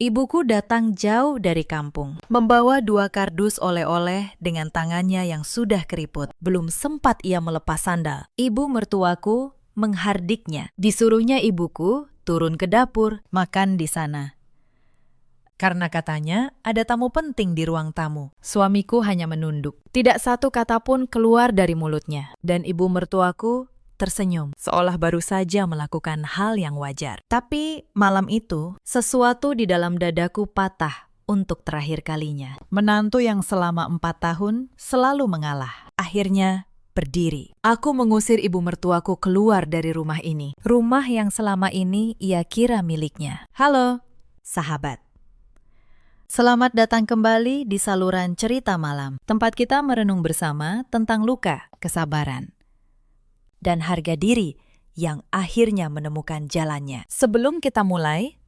Ibuku datang jauh dari kampung, membawa 2 kardus oleh-oleh dengan tangannya yang sudah keriput. Belum sempat ia melepas sandal, ibu mertuaku menghardiknya. Disuruhnya ibuku turun ke dapur, makan di sana. Karena katanya ada tamu penting di ruang tamu. Suamiku hanya menunduk. Tidak satu kata pun keluar dari mulutnya. Dan ibu mertuaku tersenyum, seolah baru saja melakukan hal yang wajar. Tapi malam itu, sesuatu di dalam dadaku patah untuk terakhir kalinya. Menantu yang selama 4 tahun selalu mengalah. Akhirnya berdiri. Aku mengusir ibu mertuaku keluar dari rumah ini. Rumah yang selama ini ia kira miliknya. Halo, sahabat. Selamat datang kembali di saluran cerita malam. Tempat kita merenung bersama tentang luka, kesabaran, dan harga diri yang akhirnya menemukan jalannya. Sebelum kita mulai,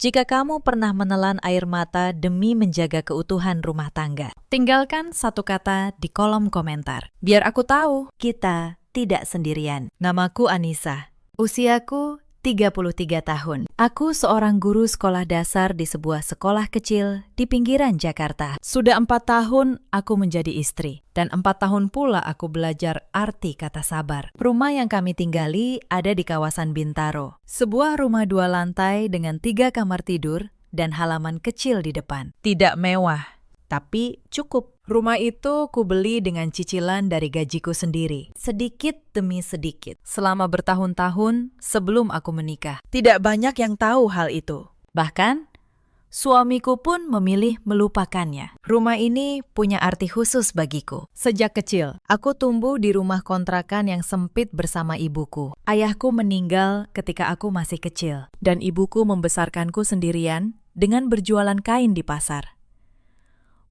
jika kamu pernah menelan air mata demi menjaga keutuhan rumah tangga, tinggalkan 1 kata di kolom komentar. Biar aku tahu kita tidak sendirian. Namaku Anissa. Usiaku 33 tahun. Aku seorang guru sekolah dasar di sebuah sekolah kecil di pinggiran Jakarta. Sudah 4 tahun aku menjadi istri. Dan 4 tahun pula aku belajar arti kata sabar. Rumah yang kami tinggali ada di kawasan Bintaro. Sebuah rumah 2 lantai dengan 3 kamar tidur dan halaman kecil di depan. Tidak mewah, tapi cukup. Rumah itu kubeli dengan cicilan dari gajiku sendiri, sedikit demi sedikit, selama bertahun-tahun sebelum aku menikah. Tidak banyak yang tahu hal itu. Bahkan, suamiku pun memilih melupakannya. Rumah ini punya arti khusus bagiku. Sejak kecil, aku tumbuh di rumah kontrakan yang sempit bersama ibuku. Ayahku meninggal ketika aku masih kecil, dan ibuku membesarkanku sendirian dengan berjualan kain di pasar.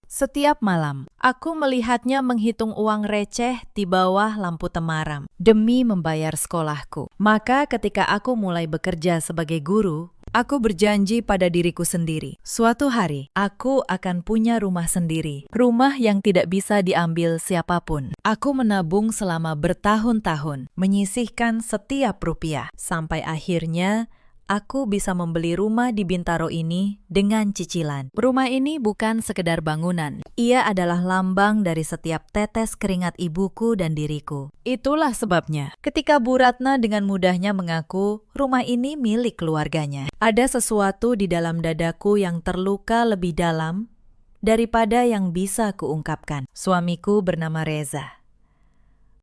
Setiap malam, aku melihatnya menghitung uang receh di bawah lampu temaram demi membayar sekolahku. Maka ketika aku mulai bekerja sebagai guru, aku berjanji pada diriku sendiri. Suatu hari, aku akan punya rumah sendiri. Rumah yang tidak bisa diambil siapapun. Aku menabung selama bertahun-tahun, menyisihkan setiap rupiah. Sampai akhirnya, aku bisa membeli rumah di Bintaro ini dengan cicilan. Rumah ini bukan sekedar bangunan. Ia adalah lambang dari setiap tetes keringat ibuku dan diriku. Itulah sebabnya, ketika Bu Ratna dengan mudahnya mengaku rumah ini milik keluarganya, ada sesuatu di dalam dadaku yang terluka lebih dalam daripada yang bisa kuungkapkan. Suamiku bernama Reza.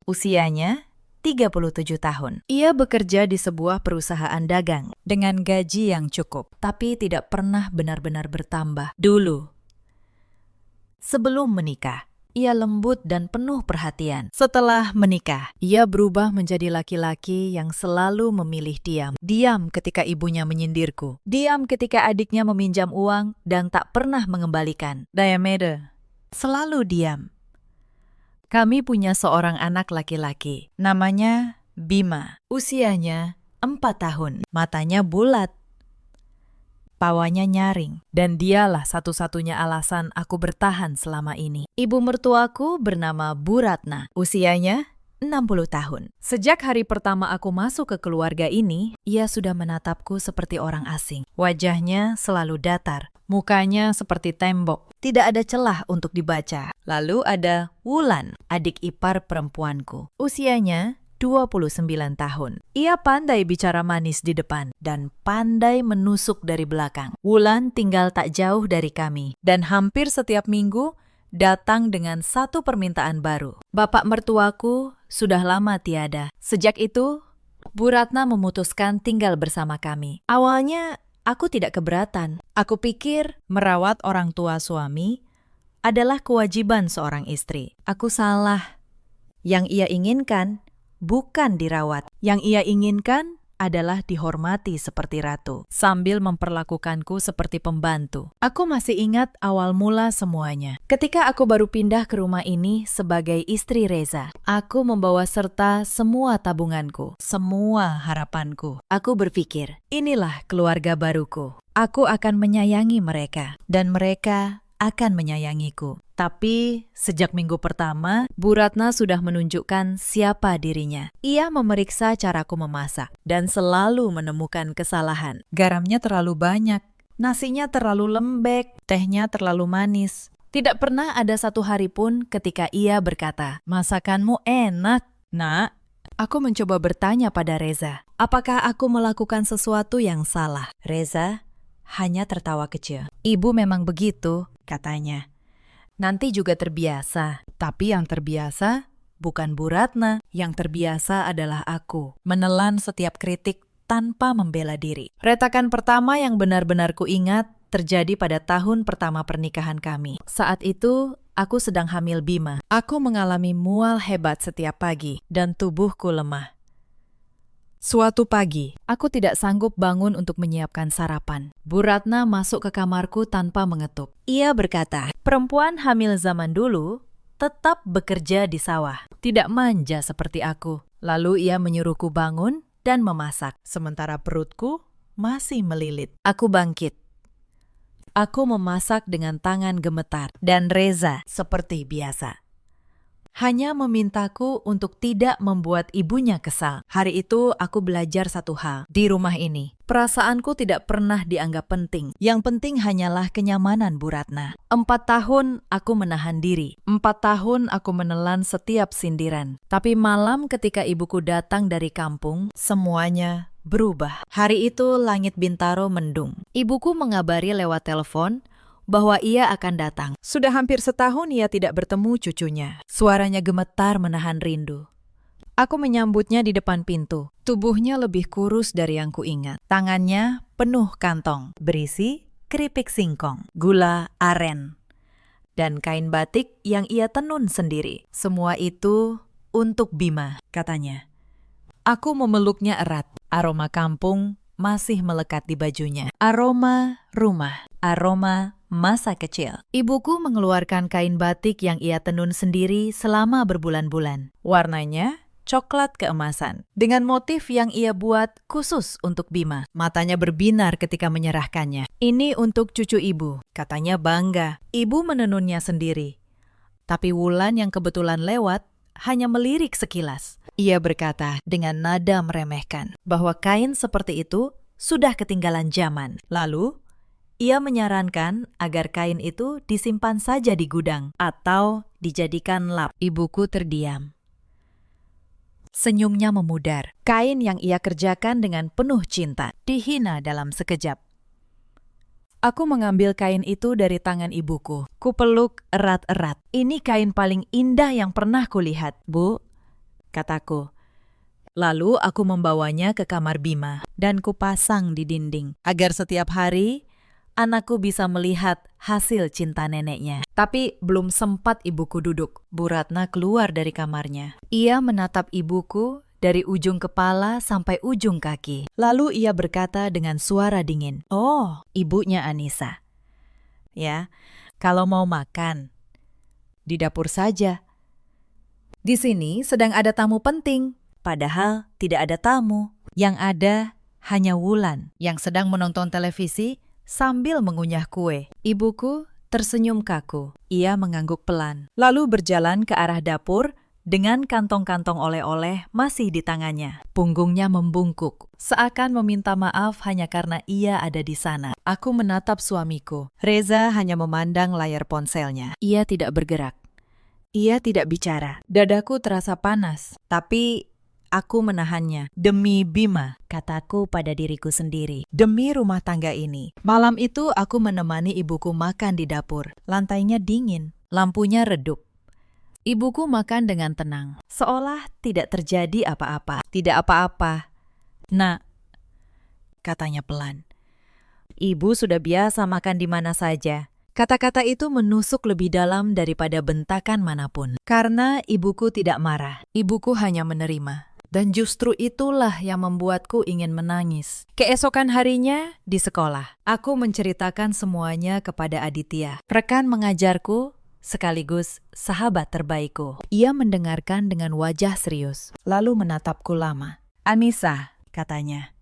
Usianya 37 tahun. Ia bekerja di sebuah perusahaan dagang dengan gaji yang cukup, tapi tidak pernah benar-benar bertambah. Dulu, sebelum menikah, ia lembut dan penuh perhatian. Setelah menikah, ia berubah menjadi laki-laki yang selalu memilih diam. Diam ketika ibunya menyindirku. Diam ketika adiknya meminjam uang dan tak pernah mengembalikan. Diamede. Selalu diam. Kami punya seorang anak laki-laki, namanya Bima. Usianya 4 tahun, matanya bulat, pawanya nyaring, dan dialah satu-satunya alasan aku bertahan selama ini. Ibu mertuaku bernama Bu Ratna, usianya 60 tahun. Sejak hari pertama aku masuk ke keluarga ini, ia sudah menatapku seperti orang asing. Wajahnya selalu datar, mukanya seperti tembok. Tidak ada celah untuk dibaca. Lalu ada Wulan, adik ipar perempuanku. Usianya 29 tahun. Ia pandai bicara manis di depan dan pandai menusuk dari belakang. Wulan tinggal tak jauh dari kami dan hampir setiap minggu datang dengan 1 permintaan baru. Bapak mertuaku sudah lama tiada. Sejak itu, Bu Ratna memutuskan tinggal bersama kami. Awalnya, aku tidak keberatan. Aku pikir merawat orang tua suami adalah kewajiban seorang istri. Aku salah. Yang ia inginkan bukan dirawat. Yang ia inginkan adalah dihormati seperti ratu, sambil memperlakukanku seperti pembantu. Aku masih ingat awal mula semuanya. Ketika aku baru pindah ke rumah ini sebagai istri Reza, aku membawa serta semua tabunganku, semua harapanku. Aku berpikir, inilah keluarga baruku. Aku akan menyayangi mereka, dan mereka akan menyayangiku. Tapi sejak minggu pertama, Bu Ratna sudah menunjukkan siapa dirinya. Ia memeriksa caraku memasak dan selalu menemukan kesalahan. Garamnya terlalu banyak, Nasinya terlalu lembek, tehnya terlalu manis. Tidak pernah ada satu hari pun ketika ia berkata, "Masakanmu enak, Nak." Aku mencoba bertanya pada Reza, apakah aku melakukan sesuatu yang salah? Reza hanya tertawa kecil. "Ibu memang begitu," katanya. "Nanti juga terbiasa." Tapi yang terbiasa bukan Bu Ratna. Yang terbiasa adalah aku. Menelan setiap kritik tanpa membela diri. Retakan pertama yang benar-benar kuingat terjadi pada tahun pertama pernikahan kami. Saat itu, aku sedang hamil Bima. Aku mengalami mual hebat setiap pagi dan tubuhku lemah. Suatu pagi, aku tidak sanggup bangun untuk menyiapkan sarapan. Bu Ratna masuk ke kamarku tanpa mengetuk. Ia berkata, perempuan hamil zaman dulu tetap bekerja di sawah, tidak manja seperti aku. Lalu ia menyuruhku bangun dan memasak, sementara perutku masih melilit. Aku bangkit. Aku memasak dengan tangan gemetar, dan Reza seperti biasa hanya memintaku untuk tidak membuat ibunya kesal. Hari itu aku belajar satu hal di rumah ini. Perasaanku tidak pernah dianggap penting. Yang penting hanyalah kenyamanan Bu Ratna. 4 tahun aku menahan diri. 4 tahun aku menelan setiap sindiran. Tapi malam ketika ibuku datang dari kampung, semuanya berubah. Hari itu langit Bintaro mendung. Ibuku mengabari lewat telepon bahwa ia akan datang. Sudah hampir setahun ia tidak bertemu cucunya. Suaranya gemetar menahan rindu. Aku menyambutnya di depan pintu. Tubuhnya lebih kurus dari yang kuingat. Tangannya penuh kantong, berisi keripik singkong, gula aren, dan kain batik yang ia tenun sendiri. Semua itu untuk Bima, katanya. Aku memeluknya erat. Aroma kampung masih melekat di bajunya. Aroma rumah, aroma masa kecil. Ibuku mengeluarkan kain batik yang ia tenun sendiri selama berbulan-bulan. Warnanya coklat keemasan, dengan motif yang ia buat khusus untuk Bima. Matanya berbinar ketika menyerahkannya. Ini untuk cucu ibu, katanya bangga. Ibu menenunnya sendiri. Tapi Wulan yang kebetulan lewat hanya melirik sekilas. Ia berkata dengan nada meremehkan bahwa kain seperti itu sudah ketinggalan zaman. Lalu ia menyarankan agar kain itu disimpan saja di gudang atau dijadikan lap. Ibuku terdiam. Senyumnya memudar. Kain yang ia kerjakan dengan penuh cinta dihina dalam sekejap. Aku mengambil kain itu dari tangan ibuku. Kupeluk erat-erat. Ini kain paling indah yang pernah kulihat, Bu, kataku. Lalu aku membawanya ke kamar Bima dan kupasang di dinding agar setiap hari anakku bisa melihat hasil cinta neneknya. Tapi belum sempat ibuku duduk, Bu Ratna keluar dari kamarnya. Ia menatap ibuku dari ujung kepala sampai ujung kaki. Lalu ia berkata dengan suara dingin, "Oh, ibunya Anissa. Ya, kalau mau makan, di dapur saja. Di sini sedang ada tamu penting." Padahal tidak ada tamu. Yang ada hanya Wulan yang sedang menonton televisi sambil mengunyah kue. Ibuku tersenyum kaku. Ia mengangguk pelan, lalu berjalan ke arah dapur dengan kantong-kantong oleh-oleh masih di tangannya. Punggungnya membungkuk, seakan meminta maaf hanya karena ia ada di sana. Aku menatap suamiku. Reza hanya memandang layar ponselnya. Ia tidak bergerak. Ia tidak bicara. Dadaku terasa panas, tapi aku menahannya. Demi Bima, kataku pada diriku sendiri. Demi rumah tangga ini. Malam itu aku menemani ibuku makan di dapur. Lantainya dingin, lampunya redup. Ibuku makan dengan tenang, seolah tidak terjadi apa-apa. Tidak apa-apa, Nak, katanya pelan. Ibu sudah biasa makan di mana saja. Kata-kata itu menusuk lebih dalam daripada bentakan manapun. Karena ibuku tidak marah, ibuku hanya menerima. Dan justru itulah yang membuatku ingin menangis. Keesokan harinya, di sekolah, aku menceritakan semuanya kepada Aditya, rekan mengajarku sekaligus sahabat terbaikku. Ia mendengarkan dengan wajah serius, lalu menatapku lama. "Anissa," katanya,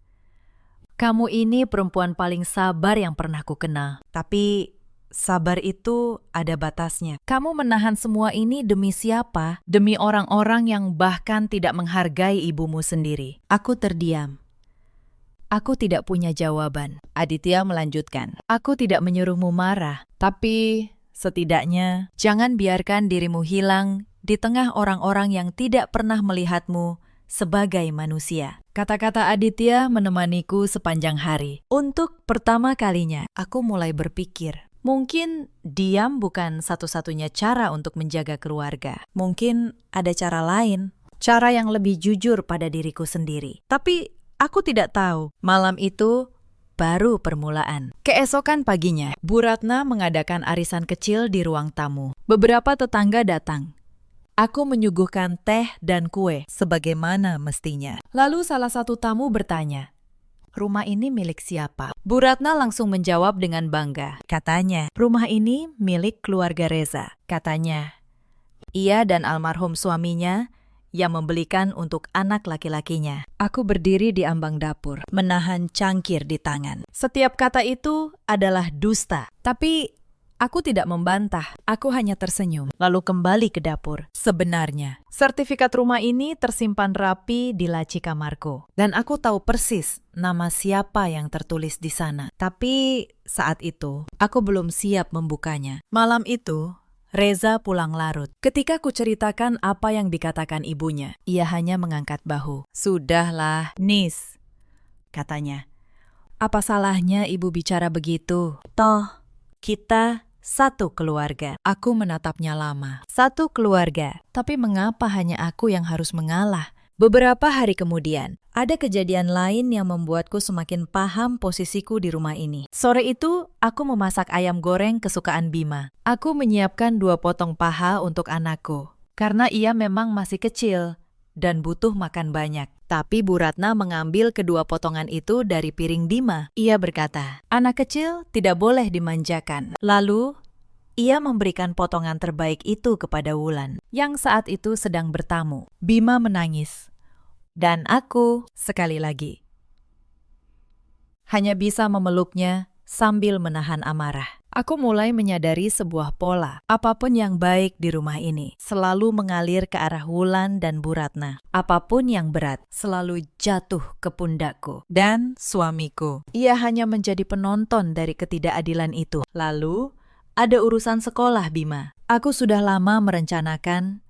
"kamu ini perempuan paling sabar yang pernah kukenal. Tapi sabar itu ada batasnya. Kamu menahan semua ini demi siapa? Demi orang-orang yang bahkan tidak menghargai ibumu sendiri." Aku terdiam. Aku tidak punya jawaban. Aditya melanjutkan. Aku tidak menyuruhmu marah, tapi setidaknya jangan biarkan dirimu hilang di tengah orang-orang yang tidak pernah melihatmu sebagai manusia. Kata-kata Aditya menemaniku sepanjang hari. Untuk pertama kalinya, aku mulai berpikir, mungkin diam bukan satu-satunya cara untuk menjaga keluarga. Mungkin ada cara lain, cara yang lebih jujur pada diriku sendiri. Tapi aku tidak tahu. Malam itu baru permulaan. Keesokan paginya, Bu Ratna mengadakan arisan kecil di ruang tamu. Beberapa tetangga datang. Aku menyuguhkan teh dan kue sebagaimana mestinya. Lalu salah satu tamu bertanya, "Rumah ini milik siapa?" Bu Ratna langsung menjawab dengan bangga. Katanya, "Rumah ini milik keluarga Reza." Katanya, ia dan almarhum suaminya yang membelikan untuk anak laki-lakinya. Aku berdiri di ambang dapur, menahan cangkir di tangan. Setiap kata itu adalah dusta, tapi aku tidak membantah, aku hanya tersenyum, lalu kembali ke dapur. Sebenarnya, sertifikat rumah ini tersimpan rapi di laci kamarku. Dan aku tahu persis nama siapa yang tertulis di sana. Tapi saat itu, aku belum siap membukanya. Malam itu, Reza pulang larut. Ketika ku ceritakan apa yang dikatakan ibunya, ia hanya mengangkat bahu. "Sudahlah, Nis," katanya. "Apa salahnya ibu bicara begitu? Toh, kita satu keluarga." Aku menatapnya lama. Satu keluarga, tapi mengapa hanya aku yang harus mengalah? Beberapa hari kemudian, ada kejadian lain yang membuatku semakin paham posisiku di rumah ini. Sore itu, aku memasak ayam goreng kesukaan Bima. Aku menyiapkan 2 potong paha untuk anakku, karena ia memang masih kecil dan butuh makan banyak. Tapi Bu Ratna mengambil kedua potongan itu dari piring Bima. Ia berkata, "Anak kecil tidak boleh dimanjakan." Lalu, ia memberikan potongan terbaik itu kepada Wulan, yang saat itu sedang bertamu. Bima menangis. Dan aku, sekali lagi, hanya bisa memeluknya sambil menahan amarah. Aku mulai menyadari sebuah pola. Apapun yang baik di rumah ini selalu mengalir ke arah Wulan dan Bu Ratna. Apapun yang berat selalu jatuh ke pundakku dan suamiku. Ia hanya menjadi penonton dari ketidakadilan itu. Lalu, ada urusan sekolah Bima. Aku sudah lama merencanakan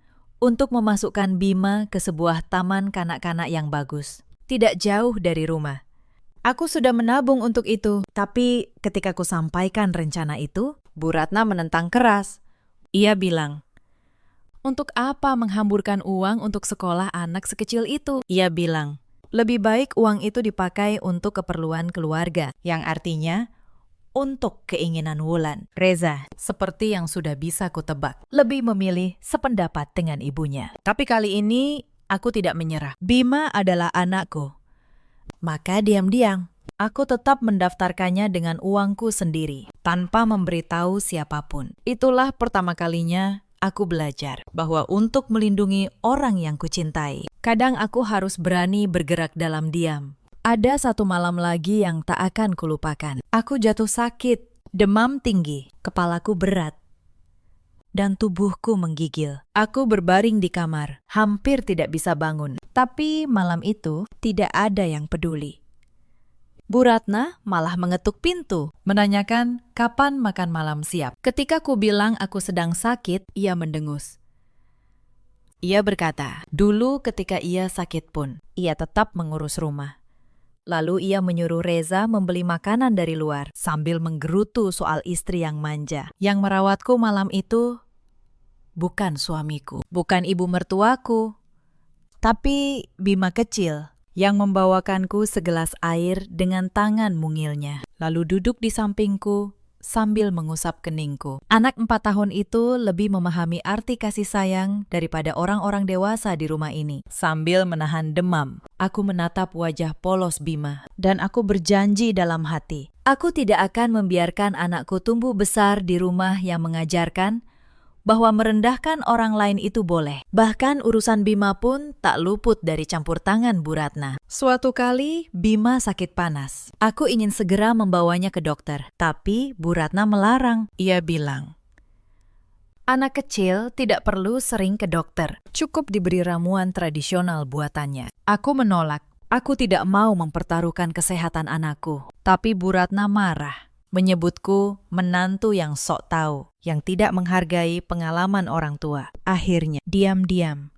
untuk memasukkan Bima ke sebuah taman kanak-kanak yang bagus, tidak jauh dari rumah. Aku sudah menabung untuk itu, tapi ketika ku sampaikan rencana itu, Bu Ratna menentang keras. Ia bilang, "Untuk apa menghamburkan uang untuk sekolah anak sekecil itu?" Ia bilang, "Lebih baik uang itu dipakai untuk keperluan keluarga," yang artinya untuk keinginan Wulan. Reza, seperti yang sudah bisa kutebak, lebih memilih sependapat dengan ibunya. Tapi kali ini, aku tidak menyerah. Bima adalah anakku. Maka diam-diam, aku tetap mendaftarkannya dengan uangku sendiri, tanpa memberitahu siapapun. Itulah pertama kalinya aku belajar bahwa untuk melindungi orang yang kucintai, kadang aku harus berani bergerak dalam diam. Ada satu malam lagi yang tak akan kulupakan. Aku jatuh sakit, demam tinggi, kepalaku berat, dan tubuhku menggigil. Aku berbaring di kamar, hampir tidak bisa bangun. Tapi malam itu tidak ada yang peduli. Bu Ratna malah mengetuk pintu, menanyakan kapan makan malam siap. Ketika ku bilang aku sedang sakit, ia mendengus. Ia berkata, dulu ketika ia sakit pun, ia tetap mengurus rumah. Lalu ia menyuruh Reza membeli makanan dari luar sambil menggerutu soal istri yang manja. Yang merawatku malam itu bukan suamiku, bukan ibu mertuaku, tapi Bima kecil yang membawakanku segelas air dengan tangan mungilnya. Lalu duduk di sampingku sambil mengusap keningku. Anak 4 tahun itu lebih memahami arti kasih sayang daripada orang-orang dewasa di rumah ini. Sambil menahan demam, aku menatap wajah polos Bima, dan aku berjanji dalam hati, aku tidak akan membiarkan anakku tumbuh besar di rumah yang mengajarkan bahwa merendahkan orang lain itu boleh. Bahkan urusan Bima pun tak luput dari campur tangan Bu Ratna. Suatu kali Bima sakit panas. Aku ingin segera membawanya ke dokter, tapi Bu Ratna melarang. Ia bilang, anak kecil tidak perlu sering ke dokter, cukup diberi ramuan tradisional buatannya. Aku menolak. Aku tidak mau mempertaruhkan kesehatan anakku. Tapi Bu Ratna marah, menyebutku menantu yang sok tahu, yang tidak menghargai pengalaman orang tua. Akhirnya, diam-diam,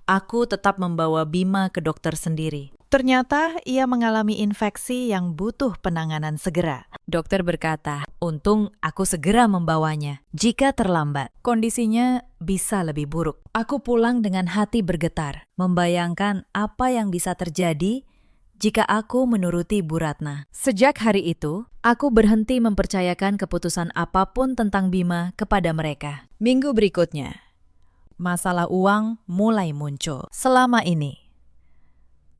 aku tetap membawa Bima ke dokter sendiri. Ternyata ia mengalami infeksi yang butuh penanganan segera. Dokter berkata, untung aku segera membawanya. Jika terlambat, kondisinya bisa lebih buruk. Aku pulang dengan hati bergetar, membayangkan apa yang bisa terjadi jika aku menuruti Bu Ratna. Sejak hari itu, aku berhenti mempercayakan keputusan apapun tentang Bima kepada mereka. Minggu berikutnya, masalah uang mulai muncul. Selama ini,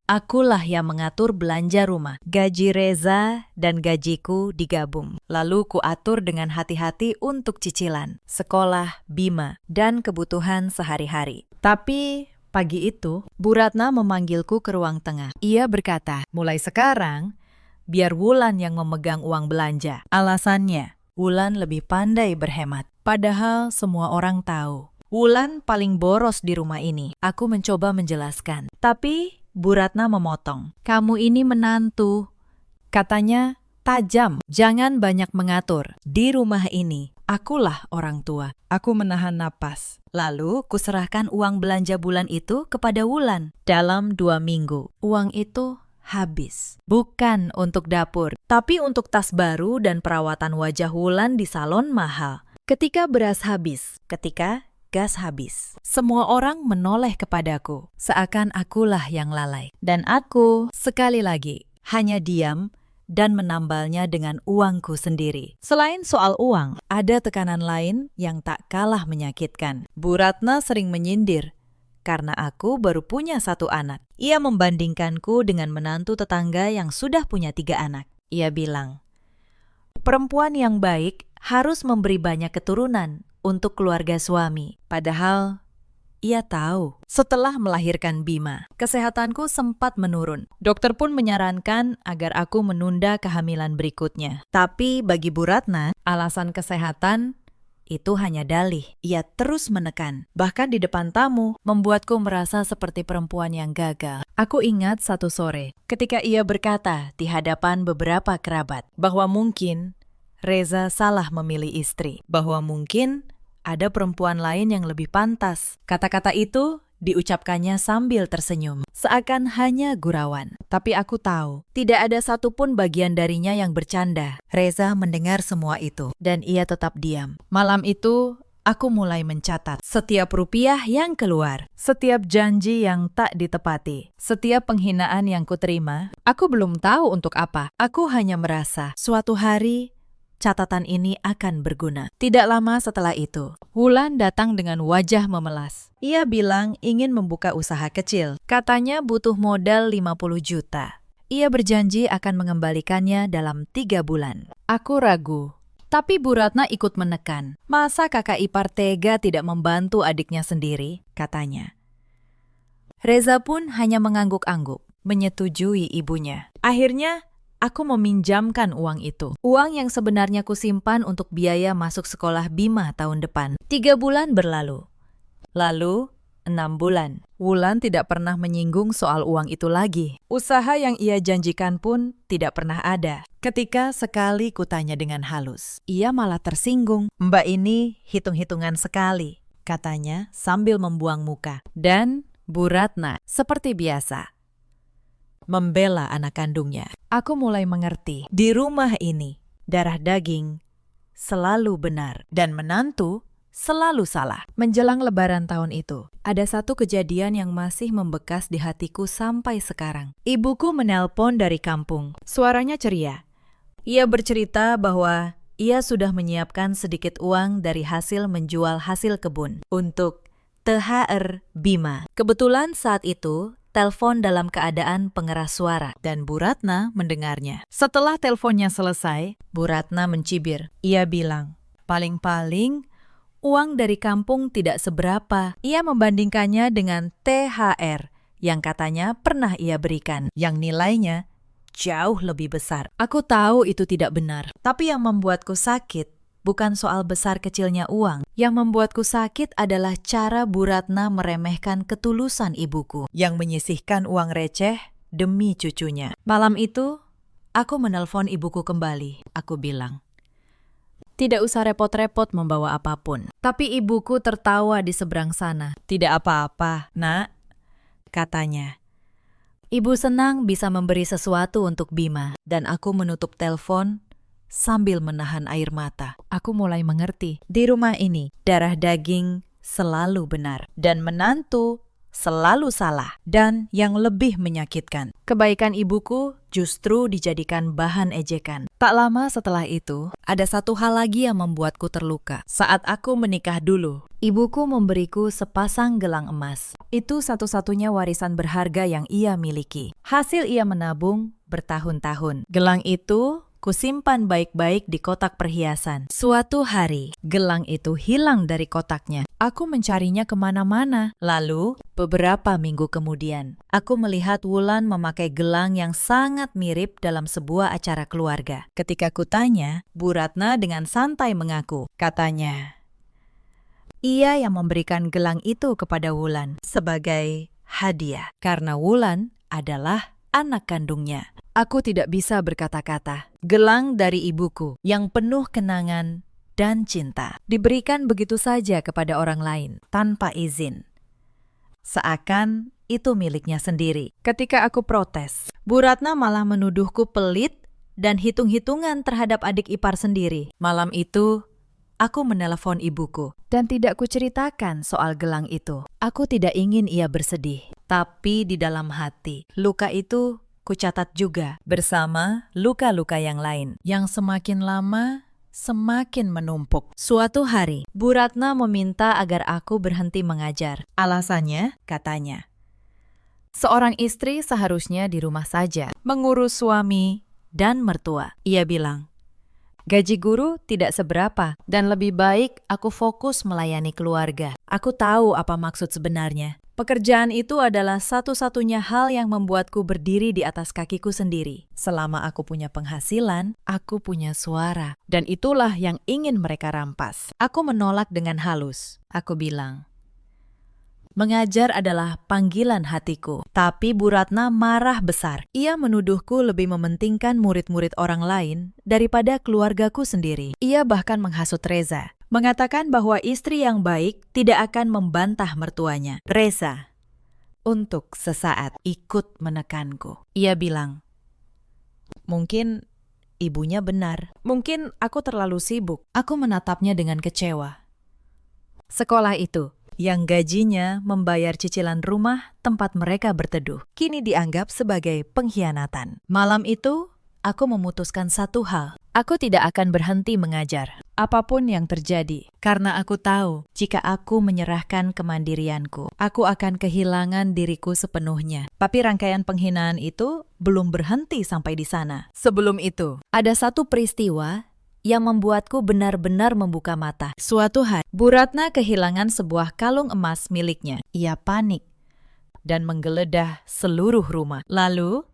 akulah yang mengatur belanja rumah. Gaji Reza dan gajiku digabung. Lalu kuatur dengan hati-hati untuk cicilan, sekolah, Bima, dan kebutuhan sehari-hari. Tapi pagi itu, Bu Ratna memanggilku ke ruang tengah. Ia berkata, mulai sekarang, biar Wulan yang memegang uang belanja. Alasannya, Wulan lebih pandai berhemat. Padahal semua orang tahu, Wulan paling boros di rumah ini. Aku mencoba menjelaskan, tapi Bu Ratna memotong. Kamu ini menantu. Katanya tajam, jangan banyak mengatur. Di rumah ini, akulah orang tua. Aku menahan napas. Lalu kuserahkan uang belanja bulan itu kepada Wulan. Dalam 2 minggu, uang itu habis. Bukan untuk dapur, tapi untuk tas baru dan perawatan wajah Wulan di salon mahal. Ketika beras habis, ketika gas habis, semua orang menoleh kepadaku, seakan akulah yang lalai. Dan aku, sekali lagi, hanya diam dan menambalnya dengan uangku sendiri. Selain soal uang, ada tekanan lain yang tak kalah menyakitkan. Bu Ratna sering menyindir, karena aku baru punya 1 anak. Ia membandingkanku dengan menantu tetangga yang sudah punya 3 anak. Ia bilang, perempuan yang baik harus memberi banyak keturunan untuk keluarga suami. Padahal ia tahu, setelah melahirkan Bima, kesehatanku sempat menurun. Dokter pun menyarankan agar aku menunda kehamilan berikutnya. Tapi bagi Bu Ratna, alasan kesehatan itu hanya dalih. Ia terus menekan, bahkan di depan tamu, membuatku merasa seperti perempuan yang gagal. Aku ingat satu sore, ketika ia berkata di hadapan beberapa kerabat, bahwa mungkin Reza salah memilih istri, bahwa mungkin ada perempuan lain yang lebih pantas. Kata-kata itu diucapkannya sambil tersenyum, seakan hanya gurauan. Tapi aku tahu, tidak ada satupun bagian darinya yang bercanda. Reza mendengar semua itu, dan ia tetap diam. Malam itu, aku mulai mencatat setiap rupiah yang keluar, setiap janji yang tak ditepati, setiap penghinaan yang kuterima. Aku belum tahu untuk apa. Aku hanya merasa, suatu hari catatan ini akan berguna. Tidak lama setelah itu, Wulan datang dengan wajah memelas. Ia bilang ingin membuka usaha kecil. Katanya butuh modal 50 juta. Ia berjanji akan mengembalikannya dalam 3 bulan. Aku ragu. Tapi Bu Ratna ikut menekan. Masa kakak ipar tega tidak membantu adiknya sendiri? Katanya. Reza pun hanya mengangguk-angguk, menyetujui ibunya. Akhirnya, aku meminjamkan uang itu. Uang yang sebenarnya kusimpan untuk biaya masuk sekolah Bima tahun depan. 3 bulan berlalu. Lalu, 6 bulan. Wulan tidak pernah menyinggung soal uang itu lagi. Usaha yang ia janjikan pun tidak pernah ada. Ketika sekali kutanya dengan halus, ia malah tersinggung. Mbak ini hitung-hitungan sekali, katanya sambil membuang muka. Dan Bu Ratna, seperti biasa, membela anak kandungnya. Aku mulai mengerti, di rumah ini, darah daging selalu benar dan menantu selalu salah. Menjelang Lebaran tahun itu, ada satu kejadian yang masih membekas di hatiku sampai sekarang. Ibuku menelpon dari kampung. Suaranya ceria. Ia bercerita bahwa ia sudah menyiapkan sedikit uang dari hasil menjual hasil kebun untuk THR Bima. Kebetulan saat itu, telepon dalam keadaan pengeras suara dan Bu Ratna mendengarnya. Setelah teleponnya selesai, Bu Ratna mencibir. Ia bilang, paling-paling uang dari kampung tidak seberapa. Ia membandingkannya dengan THR yang katanya pernah ia berikan, yang nilainya jauh lebih besar. Aku tahu itu tidak benar, tapi yang membuatku sakit bukan soal besar kecilnya uang. Yang membuatku sakit adalah cara Bu Ratna meremehkan ketulusan ibuku yang menyisihkan uang receh demi cucunya. Malam itu, aku menelpon ibuku kembali. Aku bilang, tidak usah repot-repot membawa apapun. Tapi ibuku tertawa di seberang sana. Tidak apa-apa, nak, katanya. Ibu senang bisa memberi sesuatu untuk Bima. Dan aku menutup telepon sambil menahan air mata. Aku mulai mengerti. Di rumah ini, darah daging selalu benar. Dan menantu selalu salah. Dan yang lebih menyakitkan, kebaikan ibuku justru dijadikan bahan ejekan. Tak lama setelah itu, ada satu hal lagi yang membuatku terluka. Saat aku menikah dulu, ibuku memberiku sepasang gelang emas. Itu satu-satunya warisan berharga yang ia miliki. Hasil ia menabung bertahun-tahun. Gelang itu kusimpan baik-baik di kotak perhiasan. Suatu hari, gelang itu hilang dari kotaknya. Aku mencarinya kemana-mana. Lalu, beberapa minggu kemudian, aku melihat Wulan memakai gelang yang sangat mirip dalam sebuah acara keluarga. Ketika kutanya, Bu Ratna dengan santai mengaku. Katanya, ia yang memberikan gelang itu kepada Wulan sebagai hadiah. Karena Wulan adalah anak kandungnya. Aku tidak bisa berkata-kata. Gelang dari ibuku yang penuh kenangan dan cinta diberikan begitu saja kepada orang lain tanpa izin. Seakan itu miliknya sendiri. Ketika aku protes, Bu Ratna malah menuduhku pelit dan hitung-hitungan terhadap adik ipar sendiri. Malam itu, aku menelepon ibuku dan tidak kuceritakan soal gelang itu. Aku tidak ingin ia bersedih. Tapi di dalam hati, luka itu kucatat juga bersama luka-luka yang lain yang semakin lama semakin menumpuk. Suatu hari, Bu Ratna meminta agar aku berhenti mengajar. Alasannya, katanya, seorang istri seharusnya di rumah saja, mengurus suami dan mertua. Ia bilang, gaji guru tidak seberapa dan lebih baik aku fokus melayani keluarga. Aku tahu apa maksud sebenarnya. Pekerjaan itu adalah satu-satunya hal yang membuatku berdiri di atas kakiku sendiri. Selama aku punya penghasilan, aku punya suara. Dan itulah yang ingin mereka rampas. Aku menolak dengan halus. Aku bilang, mengajar adalah panggilan hatiku. Tapi Bu Ratna marah besar. Ia menuduhku lebih mementingkan murid-murid orang lain daripada keluargaku sendiri. Ia bahkan menghasut Reza. Mengatakan bahwa istri yang baik tidak akan membantah mertuanya. Reza, untuk sesaat, ikut menekanku. Ia bilang, mungkin ibunya benar. Mungkin aku terlalu sibuk. Aku menatapnya dengan kecewa. Sekolah itu, yang gajinya membayar cicilan rumah tempat mereka berteduh, kini dianggap sebagai pengkhianatan. Malam itu, aku memutuskan satu hal. Aku tidak akan berhenti mengajar, apapun yang terjadi. Karena aku tahu, jika aku menyerahkan kemandirianku, aku akan kehilangan diriku sepenuhnya. Tapi rangkaian penghinaan itu belum berhenti sampai di sana. Sebelum itu, ada satu peristiwa yang membuatku benar-benar membuka mata. Suatu hari, Bu Ratna kehilangan sebuah kalung emas miliknya. Ia panik dan menggeledah seluruh rumah. Lalu,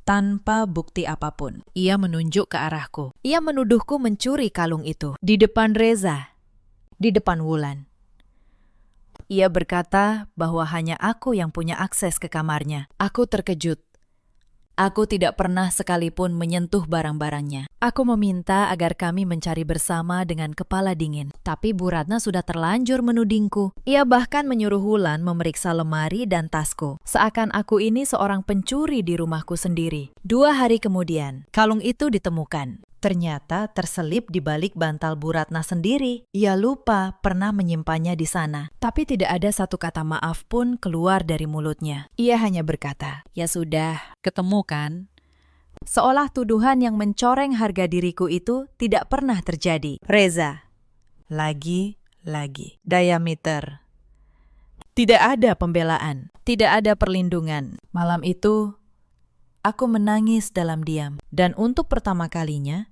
tanpa bukti apapun, ia menunjuk ke arahku. Ia menuduhku mencuri kalung itu di depan Reza, di depan Wulan. Ia berkata bahwa hanya aku yang punya akses ke kamarnya. Aku terkejut. Aku tidak pernah sekalipun menyentuh barang-barangnya. Aku meminta agar kami mencari bersama dengan kepala dingin. Tapi Bu Ratna sudah terlanjur menudingku. Ia bahkan menyuruh Wulan memeriksa lemari dan tasku. Seakan aku ini seorang pencuri di rumahku sendiri. 2 hari kemudian, kalung itu ditemukan. Ternyata terselip di balik bantal Bu Ratna sendiri. Ia lupa pernah menyimpannya di sana. Tapi tidak ada satu kata maaf pun keluar dari mulutnya. Ia hanya berkata, ya sudah, ketemu kan? Seolah tuduhan yang mencoreng harga diriku itu tidak pernah terjadi. Reza, lagi. Diameter. Tidak ada pembelaan, tidak ada perlindungan. Malam itu, aku menangis dalam diam. Dan untuk pertama kalinya,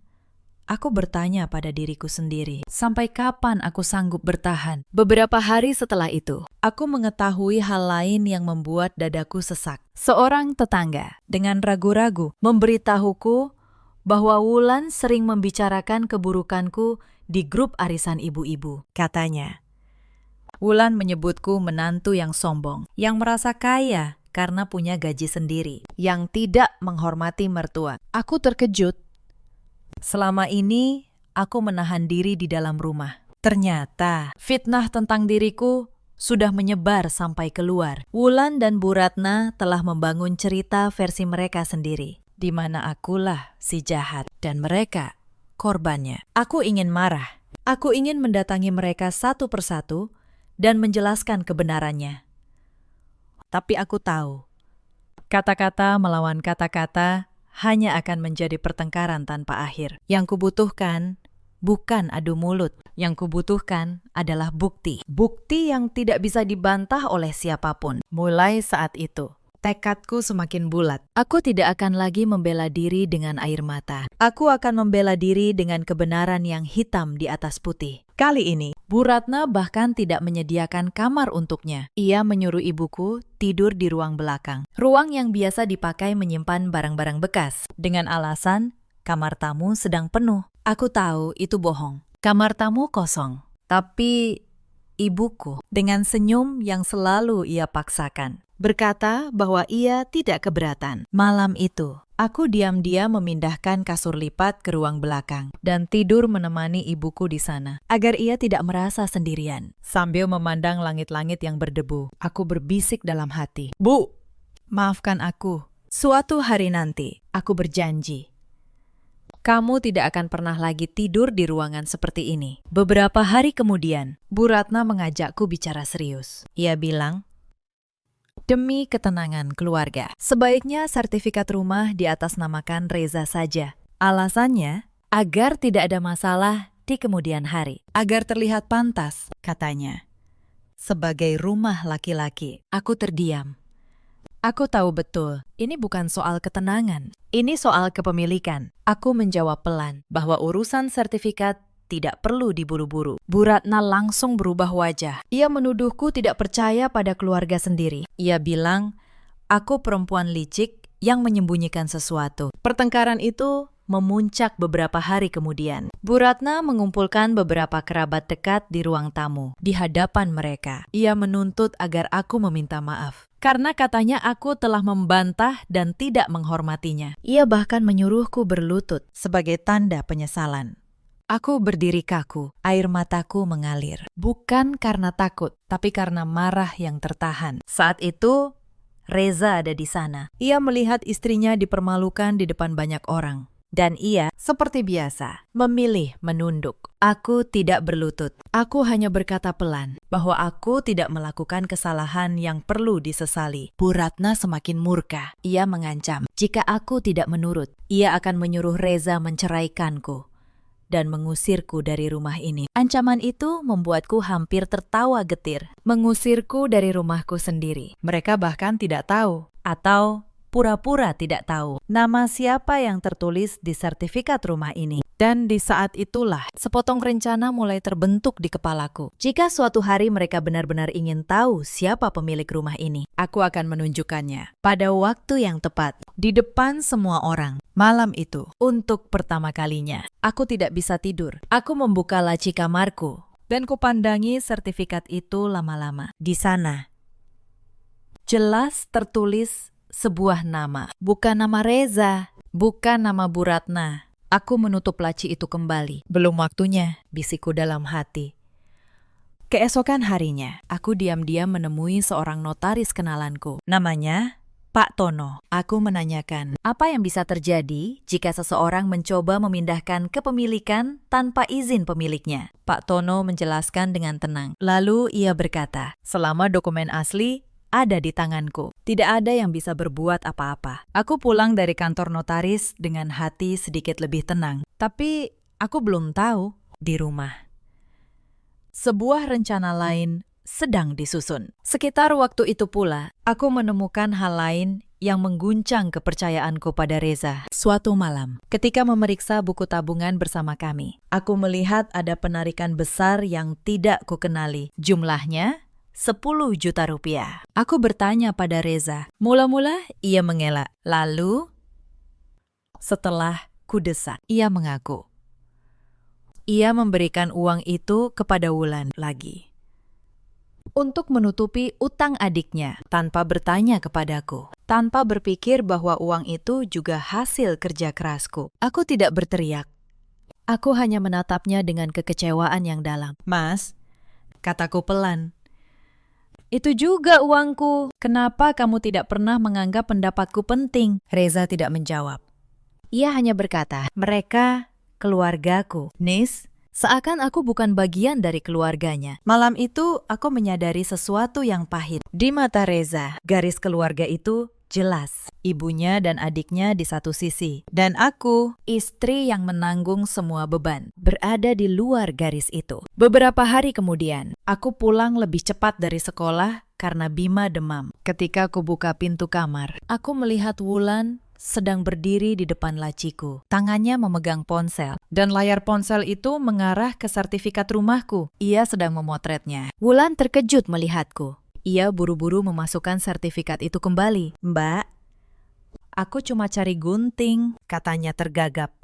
aku bertanya pada diriku sendiri, sampai kapan aku sanggup bertahan? Beberapa hari setelah itu, aku mengetahui hal lain yang membuat dadaku sesak. Seorang tetangga dengan ragu-ragu memberitahuku bahwa Wulan sering membicarakan keburukanku di grup arisan ibu-ibu. Katanya, Wulan menyebutku menantu yang sombong, yang merasa kaya karena punya gaji sendiri, yang tidak menghormati mertua. Aku terkejut. Selama ini, aku menahan diri di dalam rumah. Ternyata, fitnah tentang diriku sudah menyebar sampai keluar. Wulan dan Bu Ratna telah membangun cerita versi mereka sendiri, di mana akulah si jahat dan mereka korbannya. Aku ingin marah. Aku ingin mendatangi mereka satu persatu dan menjelaskan kebenarannya. Tapi aku tahu, kata-kata melawan kata-kata hanya akan menjadi pertengkaran tanpa akhir. Yang kubutuhkan bukan adu mulut. Yang kubutuhkan adalah bukti. Bukti yang tidak bisa dibantah oleh siapapun. Mulai saat itu, tekadku semakin bulat. Aku tidak akan lagi membela diri dengan air mata. Aku akan membela diri dengan kebenaran yang hitam di atas putih. Kali ini, Bu Ratna bahkan tidak menyediakan kamar untuknya. Ia menyuruh ibuku tidur di ruang belakang. Ruang yang biasa dipakai menyimpan barang-barang bekas. Dengan alasan, kamar tamu sedang penuh. Aku tahu itu bohong. Kamar tamu kosong. Tapi ibuku, dengan senyum yang selalu ia paksakan, berkata bahwa ia tidak keberatan. Malam itu, aku diam-diam memindahkan kasur lipat ke ruang belakang dan tidur menemani ibuku di sana, agar ia tidak merasa sendirian. Sambil memandang langit-langit yang berdebu, aku berbisik dalam hati, "Bu, maafkan aku. Suatu hari nanti, aku berjanji, kamu tidak akan pernah lagi tidur di ruangan seperti ini." Beberapa hari kemudian, Bu Ratna mengajakku bicara serius. Ia bilang, demi ketenangan keluarga, sebaiknya sertifikat rumah diatasnamakan Reza saja. Alasannya, agar tidak ada masalah di kemudian hari. Agar terlihat pantas, katanya, sebagai rumah laki-laki. Aku terdiam. Aku tahu betul, ini bukan soal ketenangan. Ini soal kepemilikan. Aku menjawab pelan bahwa urusan sertifikat tidak perlu diburu-buru. Bu Ratna langsung berubah wajah. Ia menuduhku tidak percaya pada keluarga sendiri. Ia bilang, aku perempuan licik yang menyembunyikan sesuatu. Pertengkaran itu memuncak beberapa hari kemudian. Bu Ratna mengumpulkan beberapa kerabat dekat di ruang tamu. Di hadapan mereka, ia menuntut agar aku meminta maaf. Karena katanya aku telah membantah dan tidak menghormatinya. Ia bahkan menyuruhku berlutut sebagai tanda penyesalan. Aku berdiri kaku, air mataku mengalir. Bukan karena takut, tapi karena marah yang tertahan. Saat itu, Reza ada di sana. Ia melihat istrinya dipermalukan di depan banyak orang. Dan ia, seperti biasa, memilih menunduk. Aku tidak berlutut. Aku hanya berkata pelan bahwa aku tidak melakukan kesalahan yang perlu disesali. Bu Ratna semakin murka. Ia mengancam, jika aku tidak menurut, ia akan menyuruh Reza menceraikanku dan mengusirku dari rumah ini. Ancaman itu membuatku hampir tertawa getir. Mengusirku dari rumahku sendiri. Mereka bahkan tidak tahu, atau pura-pura tidak tahu, nama siapa yang tertulis di sertifikat rumah ini. Dan di saat itulah, sepotong rencana mulai terbentuk di kepalaku. Jika suatu hari mereka benar-benar ingin tahu siapa pemilik rumah ini, aku akan menunjukkannya pada waktu yang tepat, di depan semua orang. Malam itu, untuk pertama kalinya, aku tidak bisa tidur. Aku membuka laci kamarku, dan kupandangi sertifikat itu lama-lama. Di sana, jelas tertulis sebuah nama. Bukan nama Reza, bukan nama Bu Ratna. Aku menutup laci itu kembali. Belum waktunya, bisikku dalam hati. Keesokan harinya, aku diam-diam menemui seorang notaris kenalanku. Namanya Pak Tono. Aku menanyakan, apa yang bisa terjadi jika seseorang mencoba memindahkan kepemilikan tanpa izin pemiliknya? Pak Tono menjelaskan dengan tenang. Lalu ia berkata, selama dokumen asli ada di tanganku, tidak ada yang bisa berbuat apa-apa. Aku pulang dari kantor notaris dengan hati sedikit lebih tenang. Tapi aku belum tahu di rumah sebuah rencana lain sedang disusun. Sekitar waktu itu pula, aku menemukan hal lain yang mengguncang kepercayaanku pada Reza. Suatu malam, ketika memeriksa buku tabungan bersama kami, aku melihat ada penarikan besar yang tidak kukenali. Jumlahnya 10 juta rupiah. Aku bertanya pada Reza. Mula-mula ia mengelak. Lalu, setelah kudesak, ia mengaku. Ia memberikan uang itu kepada Wulan lagi. untuk menutupi utang adiknya tanpa bertanya kepadaku, tanpa berpikir bahwa uang itu juga hasil kerja kerasku. Aku tidak berteriak. Aku hanya menatapnya dengan kekecewaan yang dalam. Mas, kataku pelan. Itu juga uangku. Kenapa kamu tidak pernah menganggap pendapatku penting? Reza tidak menjawab. Ia hanya berkata, mereka keluargaku. Nis, seakan aku bukan bagian dari keluarganya. Malam itu aku menyadari sesuatu yang pahit. Di mata Reza, garis keluarga itu jelas. Ibunya dan adiknya di satu sisi. Dan aku, istri yang menanggung semua beban, berada di luar garis itu. Beberapa hari kemudian, aku pulang lebih cepat dari sekolah karena Bima demam. Ketika aku buka pintu kamar, aku melihat Wulan sedang berdiri di depan laciku. Tangannya memegang ponsel, dan layar ponsel itu mengarah ke sertifikat rumahku. Ia sedang memotretnya. Wulan terkejut melihatku. Ia buru-buru memasukkan sertifikat itu kembali. Mbak, aku cuma cari gunting, katanya tergagap.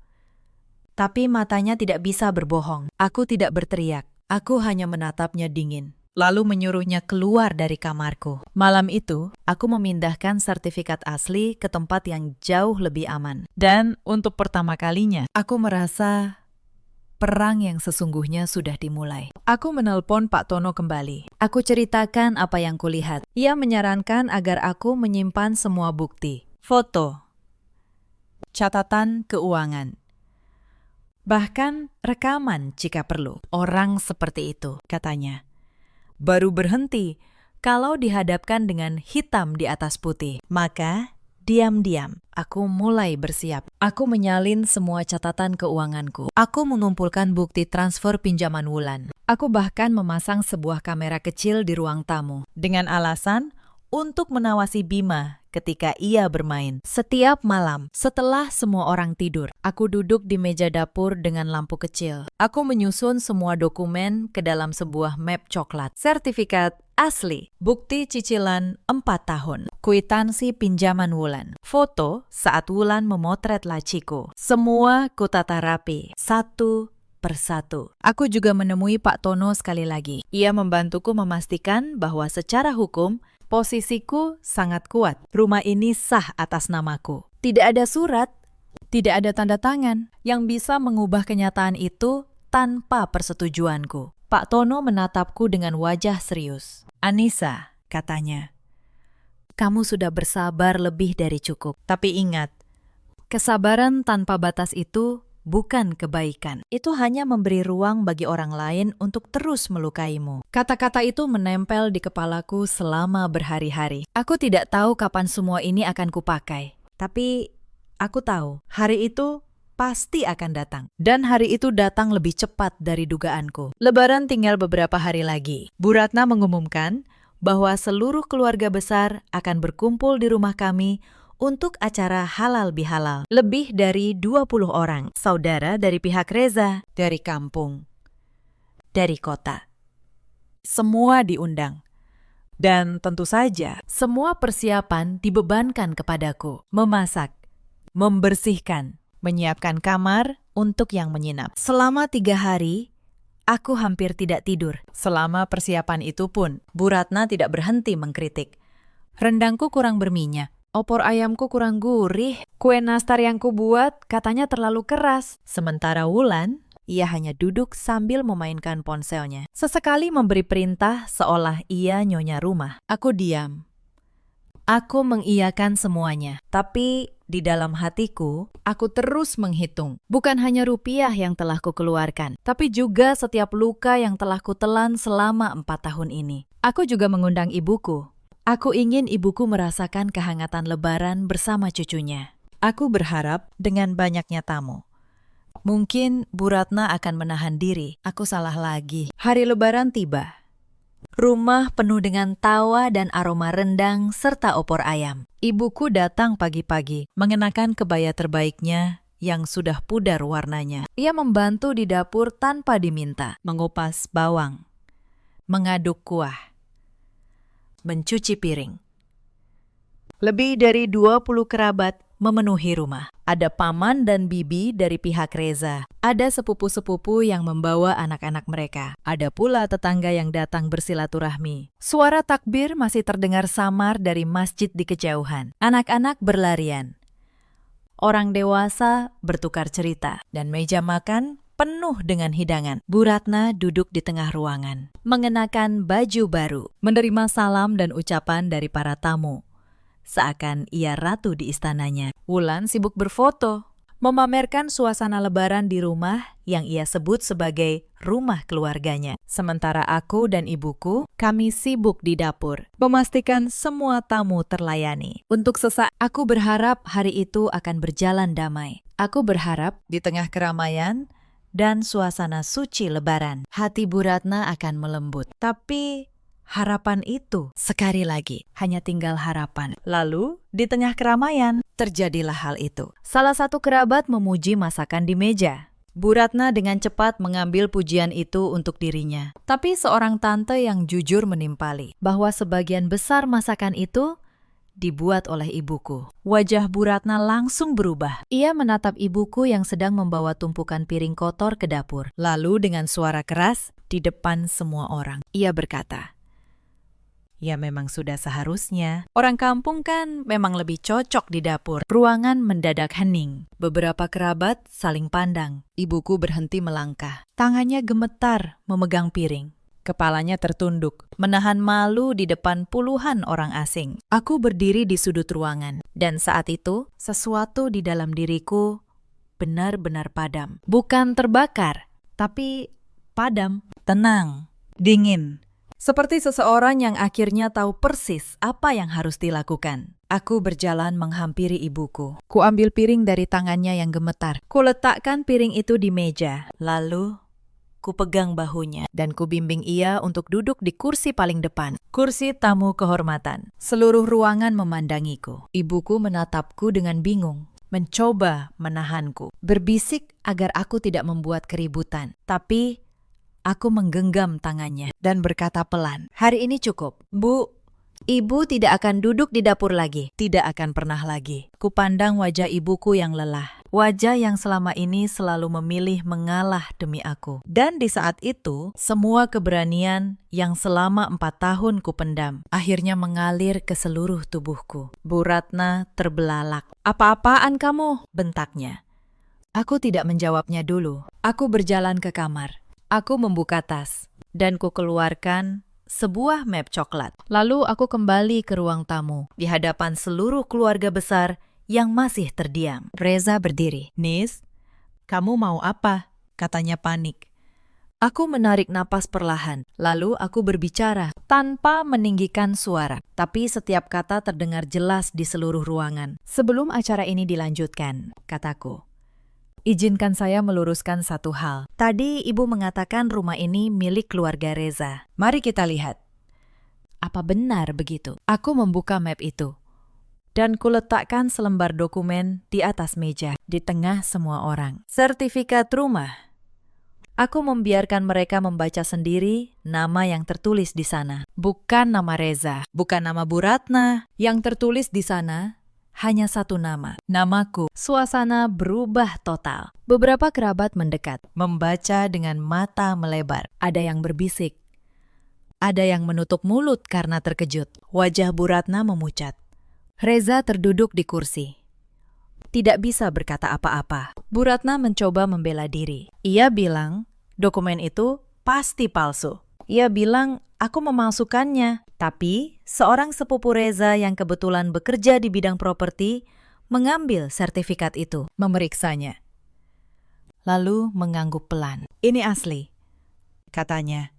Tapi matanya tidak bisa berbohong. Aku tidak berteriak. Aku hanya menatapnya dingin. Lalu menyuruhnya keluar dari kamarku. Malam itu, aku memindahkan sertifikat asli ke tempat yang jauh lebih aman. Dan untuk pertama kalinya, aku merasa perang yang sesungguhnya sudah dimulai. Aku menelpon Pak Tono kembali. Aku ceritakan apa yang kulihat. Ia menyarankan agar aku menyimpan semua bukti. Foto, catatan keuangan, bahkan rekaman jika perlu. Orang seperti itu, katanya, baru berhenti kalau dihadapkan dengan hitam di atas putih. Maka diam-diam, aku mulai bersiap. Aku menyalin semua catatan keuanganku. Aku mengumpulkan bukti transfer pinjaman Wulan. Aku bahkan memasang sebuah kamera kecil di ruang tamu. Dengan alasan untuk mengawasi Bima ketika ia bermain. Setiap malam, setelah semua orang tidur, aku duduk di meja dapur dengan lampu kecil. Aku menyusun semua dokumen ke dalam sebuah map coklat. Sertifikat asli, bukti cicilan 4 tahun, kwitansi pinjaman Wulan, foto saat Wulan memotret laciku. Semua kutata rapi, satu persatu. Aku juga menemui Pak Tono sekali lagi. Ia membantuku memastikan bahwa secara hukum, posisiku sangat kuat. Rumah ini sah atas namaku. Tidak ada surat, tidak ada tanda tangan yang bisa mengubah kenyataan itu tanpa persetujuanku. Pak Tono menatapku dengan wajah serius. Anissa, katanya, kamu sudah bersabar lebih dari cukup. Tapi ingat, kesabaran tanpa batas itu bukan kebaikan. Itu hanya memberi ruang bagi orang lain untuk terus melukaimu. Kata-kata itu menempel di kepalaku selama berhari-hari. Aku tidak tahu kapan semua ini akan kupakai. Tapi aku tahu, hari itu pasti akan datang. Dan hari itu datang lebih cepat dari dugaanku. Lebaran tinggal beberapa hari lagi. Bu Ratna mengumumkan bahwa seluruh keluarga besar akan berkumpul di rumah kami untuk acara halal bihalal. Lebih dari 20 orang, saudara dari pihak Reza, dari kampung, dari kota. Semua diundang. Dan tentu saja, semua persiapan dibebankan kepadaku. Memasak, membersihkan, menyiapkan kamar untuk yang menginap. Selama 3 hari, aku hampir tidak tidur. Selama persiapan itu pun, Bu Ratna tidak berhenti mengkritik. Rendangku kurang berminyak. Opor ayamku kurang gurih. Kue nastar yang kubuat katanya terlalu keras. Sementara Wulan, ia hanya duduk sambil memainkan ponselnya. Sesekali memberi perintah seolah ia nyonya rumah. Aku diam. Aku mengiyakan semuanya. Tapi di dalam hatiku, aku terus menghitung. Bukan hanya rupiah yang telah kukeluarkan, tapi juga setiap luka yang telah kutelan selama 4 tahun ini. Aku juga mengundang ibuku. Aku ingin ibuku merasakan kehangatan Lebaran bersama cucunya. Aku berharap dengan banyaknya tamu, mungkin Bu Ratna akan menahan diri. Aku salah lagi. Hari Lebaran tiba. Rumah penuh dengan tawa dan aroma rendang serta opor ayam. Ibuku datang pagi-pagi, mengenakan kebaya terbaiknya yang sudah pudar warnanya. Ia membantu di dapur tanpa diminta, mengupas bawang, mengaduk kuah, mencuci piring. Lebih dari 20 kerabat memenuhi rumah. Ada paman dan bibi dari pihak Reza. Ada sepupu-sepupu yang membawa anak-anak mereka. Ada pula tetangga yang datang bersilaturahmi. Suara takbir masih terdengar samar dari masjid di kejauhan. Anak-anak berlarian. Orang dewasa bertukar cerita. Dan meja makan penuh dengan hidangan. Bu Ratna duduk di tengah ruangan, mengenakan baju baru, menerima salam dan ucapan dari para tamu. Seakan ia ratu di istananya. Wulan sibuk berfoto, memamerkan suasana lebaran di rumah yang ia sebut sebagai rumah keluarganya. Sementara aku dan ibuku, kami sibuk di dapur, memastikan semua tamu terlayani. Untuk sesaat, aku berharap hari itu akan berjalan damai. Aku berharap di tengah keramaian dan suasana suci lebaran, hati Bu Ratna akan melembut. Tapi harapan itu, sekali lagi, hanya tinggal harapan. Lalu, di tengah keramaian, terjadilah hal itu. Salah satu kerabat memuji masakan di meja. Bu Ratna dengan cepat mengambil pujian itu untuk dirinya. Tapi seorang tante yang jujur menimpali bahwa sebagian besar masakan itu dibuat oleh ibuku. Wajah Bu Ratna langsung berubah. Ia menatap ibuku yang sedang membawa tumpukan piring kotor ke dapur. Lalu dengan suara keras, di depan semua orang, ia berkata, "Ya memang sudah seharusnya. Orang kampung kan memang lebih cocok di dapur." Ruangan mendadak hening. Beberapa kerabat saling pandang. Ibuku berhenti melangkah. Tangannya gemetar memegang piring. Kepalanya tertunduk, menahan malu di depan puluhan orang asing. Aku berdiri di sudut ruangan, dan saat itu sesuatu di dalam diriku benar-benar padam. Bukan terbakar, tapi padam, tenang, dingin. Seperti seseorang yang akhirnya tahu persis apa yang harus dilakukan. Aku berjalan menghampiri ibuku. Ku ambil piring dari tangannya yang gemetar. Ku letakkan piring itu di meja. Lalu ku pegang bahunya dan ku bimbing ia untuk duduk di kursi paling depan. Kursi tamu kehormatan. Seluruh ruangan memandangiku. Ibuku menatapku dengan bingung, mencoba menahanku, berbisik agar aku tidak membuat keributan. Tapi aku menggenggam tangannya dan berkata pelan, "Hari ini cukup, Bu. Ibu tidak akan duduk di dapur lagi. Tidak akan pernah lagi." Kupandang wajah ibuku yang lelah. Wajah yang selama ini selalu memilih mengalah demi aku. Dan di saat itu, semua keberanian yang selama 4 tahun kupendam akhirnya mengalir ke seluruh tubuhku. Bu Ratna terbelalak. "Apa-apaan kamu?" bentaknya. Aku tidak menjawabnya dulu. Aku berjalan ke kamar. Aku membuka tas dan ku keluarkan sebuah map coklat. Lalu aku kembali ke ruang tamu di hadapan seluruh keluarga besar yang masih terdiam. Reza berdiri. "Nis, kamu mau apa?" katanya panik. Aku menarik napas perlahan. Lalu aku berbicara tanpa meninggikan suara. Tapi setiap kata terdengar jelas di seluruh ruangan. "Sebelum acara ini dilanjutkan," kataku, "izinkan saya meluruskan satu hal. Tadi ibu mengatakan rumah ini milik keluarga Reza. Mari kita lihat. Apa benar begitu?" Aku membuka map itu dan kuletakkan selembar dokumen di atas meja di tengah semua orang. Sertifikat rumah. Aku membiarkan mereka membaca sendiri nama yang tertulis di sana. Bukan nama Reza, bukan nama Bu Ratna. Yang tertulis di sana hanya satu nama, namaku. Suasana berubah total. Beberapa kerabat mendekat, membaca dengan mata melebar. Ada yang berbisik. Ada yang menutup mulut karena terkejut. Wajah Bu Ratna memucat. Reza terduduk di kursi. Tidak bisa berkata apa-apa. Bu Ratna mencoba membela diri. Ia bilang, dokumen itu pasti palsu. Ia bilang, aku memalsukannya. Tapi, seorang sepupu Reza yang kebetulan bekerja di bidang properti mengambil sertifikat itu, memeriksanya. Lalu mengangguk pelan. "Ini asli," katanya.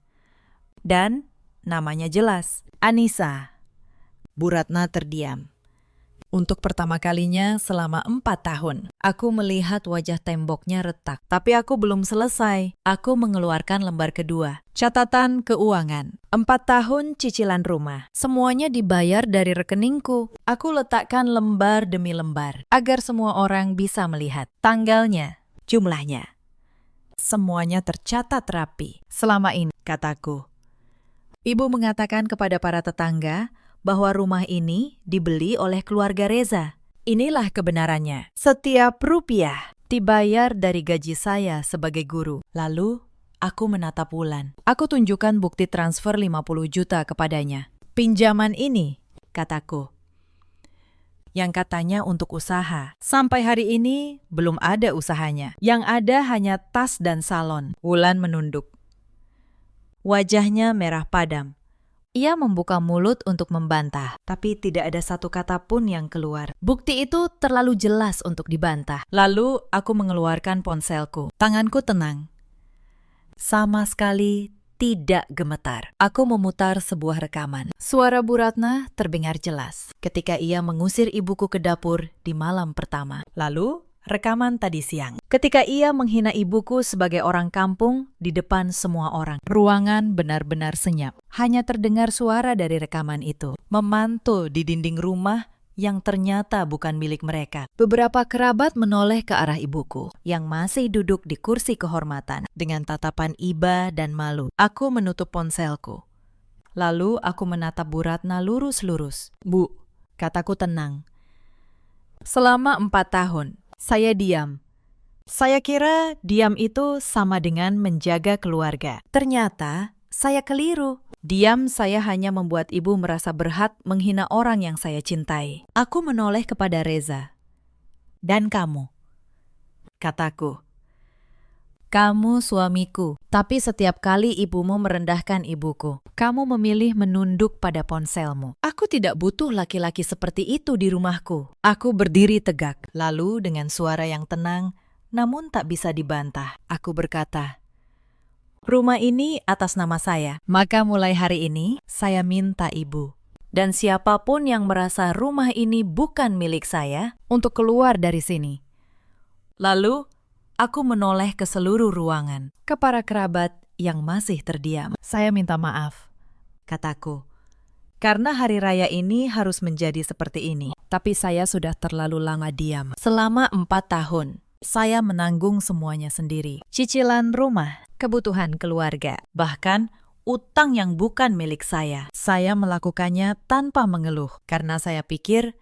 Dan namanya jelas, Anissa. Bu Ratna terdiam. Untuk pertama kalinya selama 4 tahun, aku melihat wajah temboknya retak. Tapi aku belum selesai. Aku mengeluarkan lembar kedua. Catatan keuangan. 4 tahun cicilan rumah. Semuanya dibayar dari rekeningku. Aku letakkan lembar demi lembar, agar semua orang bisa melihat. Tanggalnya, jumlahnya. Semuanya tercatat rapi. Selama ini, kataku. Ibu mengatakan kepada para tetangga bahwa rumah ini dibeli oleh keluarga Reza. inilah kebenarannya. Setiap rupiah dibayar dari gaji saya sebagai guru. Lalu, aku menatap Wulan. Aku tunjukkan bukti transfer 50 juta kepadanya. Pinjaman ini, kataku, yang katanya untuk usaha. Sampai hari ini, belum ada usahanya. Yang ada hanya tas dan salon. Wulan menunduk. Wajahnya merah padam. Ia membuka mulut untuk membantah, tapi tidak ada satu kata pun yang keluar. Bukti itu terlalu jelas untuk dibantah. Lalu aku mengeluarkan ponselku. Tanganku tenang. Sama sekali tidak gemetar. Aku memutar sebuah rekaman. Suara Bu Ratna terdengar jelas ketika ia mengusir ibuku ke dapur di malam pertama. Lalu, rekaman tadi siang. Ketika ia menghina ibuku sebagai orang kampung di depan semua orang. Ruangan benar-benar senyap. Hanya terdengar suara dari rekaman itu. Memantul di dinding rumah yang ternyata bukan milik mereka. Beberapa kerabat menoleh ke arah ibuku yang masih duduk di kursi kehormatan dengan tatapan iba dan malu. Aku menutup ponselku. Lalu aku menatap Bu Ratna lurus-lurus. Bu, kataku tenang. Selama 4 tahun, saya diam. Saya kira diam itu sama dengan menjaga keluarga. Ternyata saya keliru. Diam saya hanya membuat ibu merasa berhak menghina orang yang saya cintai. Aku menoleh kepada Reza. Dan kamu, kataku. Kamu suamiku, tapi setiap kali ibumu merendahkan ibuku, kamu memilih menunduk pada ponselmu. Aku tidak butuh laki-laki seperti itu di rumahku. Aku berdiri tegak, lalu dengan suara yang tenang, namun tak bisa dibantah, aku berkata, rumah ini atas nama saya, maka mulai hari ini saya minta ibu dan siapapun yang merasa rumah ini bukan milik saya untuk keluar dari sini. Lalu, aku menoleh ke seluruh ruangan, ke para kerabat yang masih terdiam. Saya minta maaf, kataku, karena hari raya ini harus menjadi seperti ini. Tapi saya sudah terlalu lama diam. Selama 4 tahun, saya menanggung semuanya sendiri. Cicilan rumah, kebutuhan keluarga, bahkan utang yang bukan milik saya. Saya melakukannya tanpa mengeluh, karena saya pikir